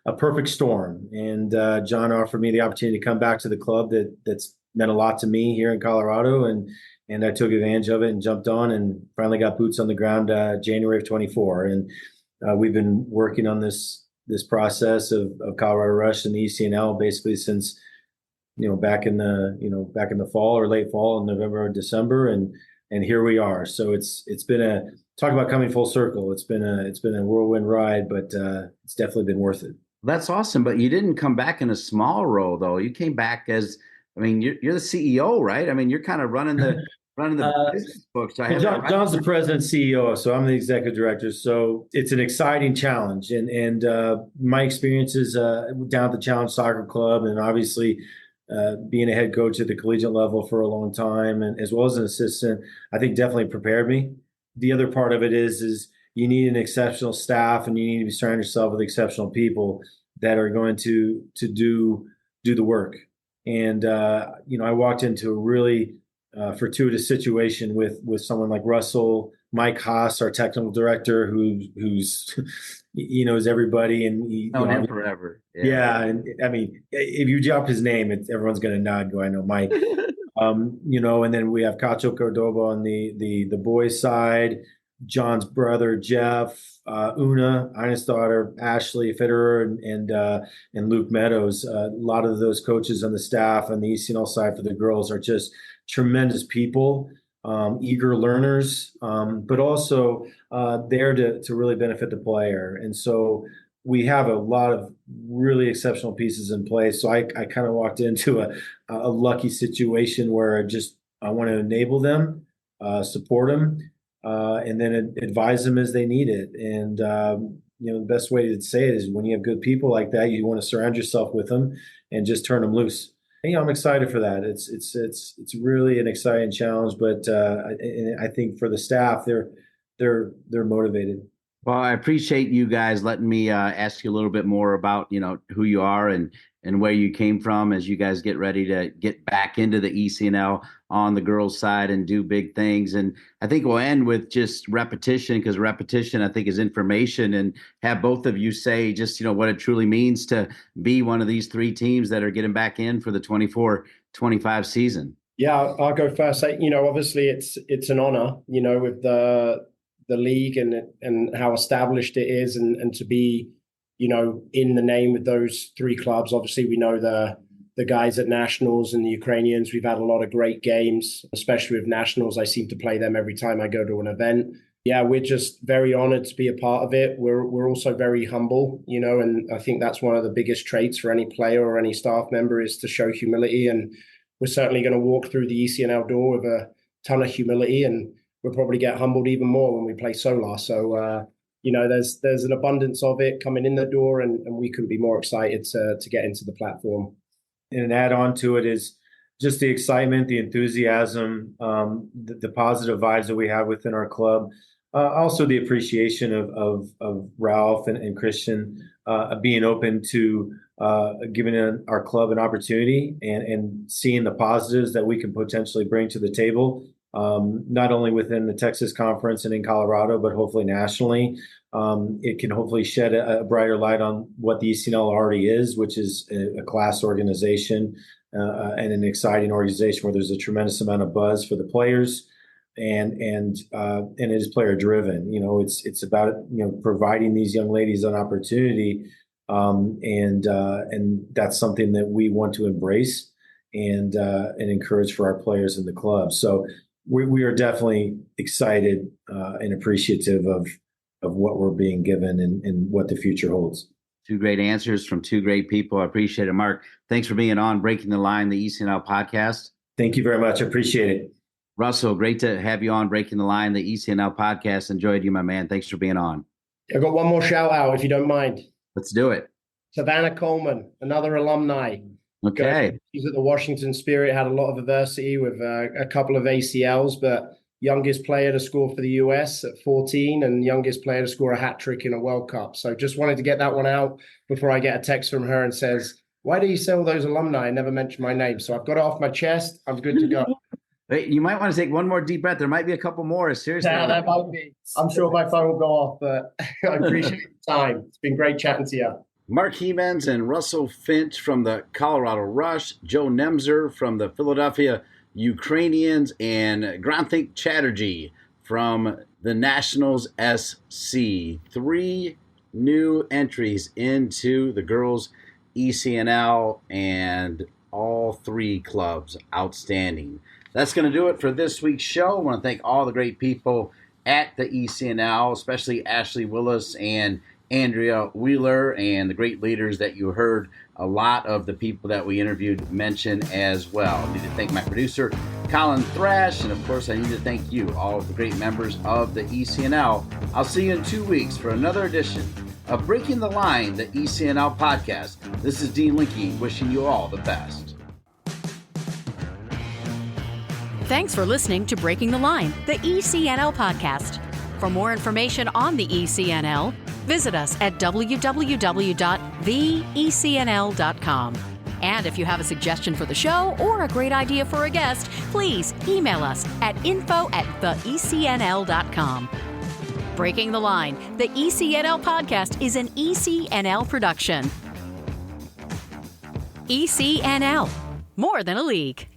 a perfect storm. And John offered me the opportunity to come back to the club that's meant a lot to me here in Colorado. And I took advantage of it and jumped on and finally got boots on the ground January of 24. And we've been working on this process of Colorado Rush and the ECNL basically since, back in the fall or late fall in November or December. And here we are. So it's been talk about coming full circle. It's been a whirlwind ride, but it's definitely been worth it. That's awesome. But you didn't come back in a small role, though. You came back as, you're the CEO, right? You're kind of running the business books. John's the president CEO, so I'm the executive director. So it's an exciting challenge, and my experiences down at the Challenge Soccer Club, and obviously being a head coach at the collegiate level for a long time, and as well as an assistant, I think definitely prepared me. The other part of it is you need an exceptional staff, and you need to be surrounding yourself with exceptional people that are going to do the work. And I walked into a really fortuitous situation with someone like Mike Haas, our technical director, who's he knows everybody, and known him forever. Yeah, and if you drop his name, everyone's going to nod and go, "I know Mike." And then we have Cacho Cordoba on the boys' side, John's brother Jeff, Una, Ina's daughter Ashley Fitterer, and Luke Meadows. A lot of those coaches on the staff on the ECNL side for the girls are just tremendous people, eager learners, but also there to really benefit the player. And so we have a lot of really exceptional pieces in place. So I kind of walked into a lucky situation where I want to enable them, support them, and then advise them as they need it. And the best way to say it is when you have good people like that, you want to surround yourself with them and just turn them loose. And, I'm excited for that. It's really an exciting challenge, but I think for the staff, they're motivated. Well, I appreciate you guys letting me ask you a little bit more about, who you are and where you came from as you guys get ready to get back into the ECNL on the girls' side and do big things. And I think we'll end with just repetition, because repetition, I think, is information, and have both of you say just, what it truly means to be one of these three teams that are getting back in for the 24-25 season. Yeah, I'll go first. Obviously it's an honor, with the league and how established it is, and to be, in the name with those three clubs. Obviously, we know the guys at Nationals and the Ukrainians. We've had a lot of great games, especially with Nationals. I seem to play them every time I go to an event. Yeah, we're just very honored to be a part of it. We're also very humble, and I think that's one of the biggest traits for any player or any staff member is to show humility. And we're certainly going to walk through the ECNL door with a ton of humility, and we'll probably get humbled even more when we play Solar. So, there's an abundance of it coming in the door, and we couldn't be more excited to get into the platform. And an add-on to it is just the excitement, the enthusiasm, the positive vibes that we have within our club. Also the appreciation of Ralph and Christian being open to giving our club an opportunity and seeing the positives that we can potentially bring to the table. Not only within the Texas Conference and in Colorado, but hopefully nationally. It can hopefully shed a brighter light on what the ECNL already is, which is a class organization and an exciting organization where there's a tremendous amount of buzz for the players, and it is player driven. It's about providing these young ladies an opportunity, and that's something that we want to embrace and encourage for our players in the club. So we are definitely excited and appreciative of what we're being given and what the future holds. Two great answers from two great people. I appreciate it. Mark, thanks for being on Breaking the Line, the ECNL podcast. Thank you very much. I appreciate it. Russell, great to have you on Breaking the Line, the ECNL podcast. Enjoyed you, my man. Thanks for being on. I've got one more shout out, if you don't mind. Let's do it. Savannah Coleman, another alumni. Okay. She's at the Washington Spirit, had a lot of adversity with a couple of ACLs, but youngest player to score for the US at 14 and youngest player to score a hat trick in a World Cup. So just wanted to get that one out before I get a text from her and says, why do you say all those alumni and never mention my name? So I've got it off my chest. I'm good to go. Wait, you might want to take one more deep breath. There might be a couple more. Seriously. Yeah, that might be. I'm sure my phone will go off, but I appreciate the time. It's been great chatting to you. Mark Hiemenz and Russell Finch from the Colorado Rush, Joe Nemzer from the Philadelphia Ukrainians, and Gronthik Chatterjee from the Nationals SC. 3 new entries into the Girls ECNL, and all 3 clubs outstanding. That's going to do it for this week's show. I want to thank all the great people at the ECNL, especially Ashley Willis and Andrea Wheeler, and the great leaders that you heard a lot of the people that we interviewed mention as well. I need to thank my producer, Colin Thrash, and of course I need to thank you, all of the great members of the ECNL. I'll see you in 2 weeks for another edition of Breaking the Line, the ECNL podcast. This is Dean Linke wishing you all the best. Thanks for listening to Breaking the Line, the ECNL podcast. For more information on the ECNL, visit us at www.theecnl.com. And if you have a suggestion for the show or a great idea for a guest, please email us at info@theecnl.com. Breaking the Line, the ECNL podcast is an ECNL production. ECNL, more than a league.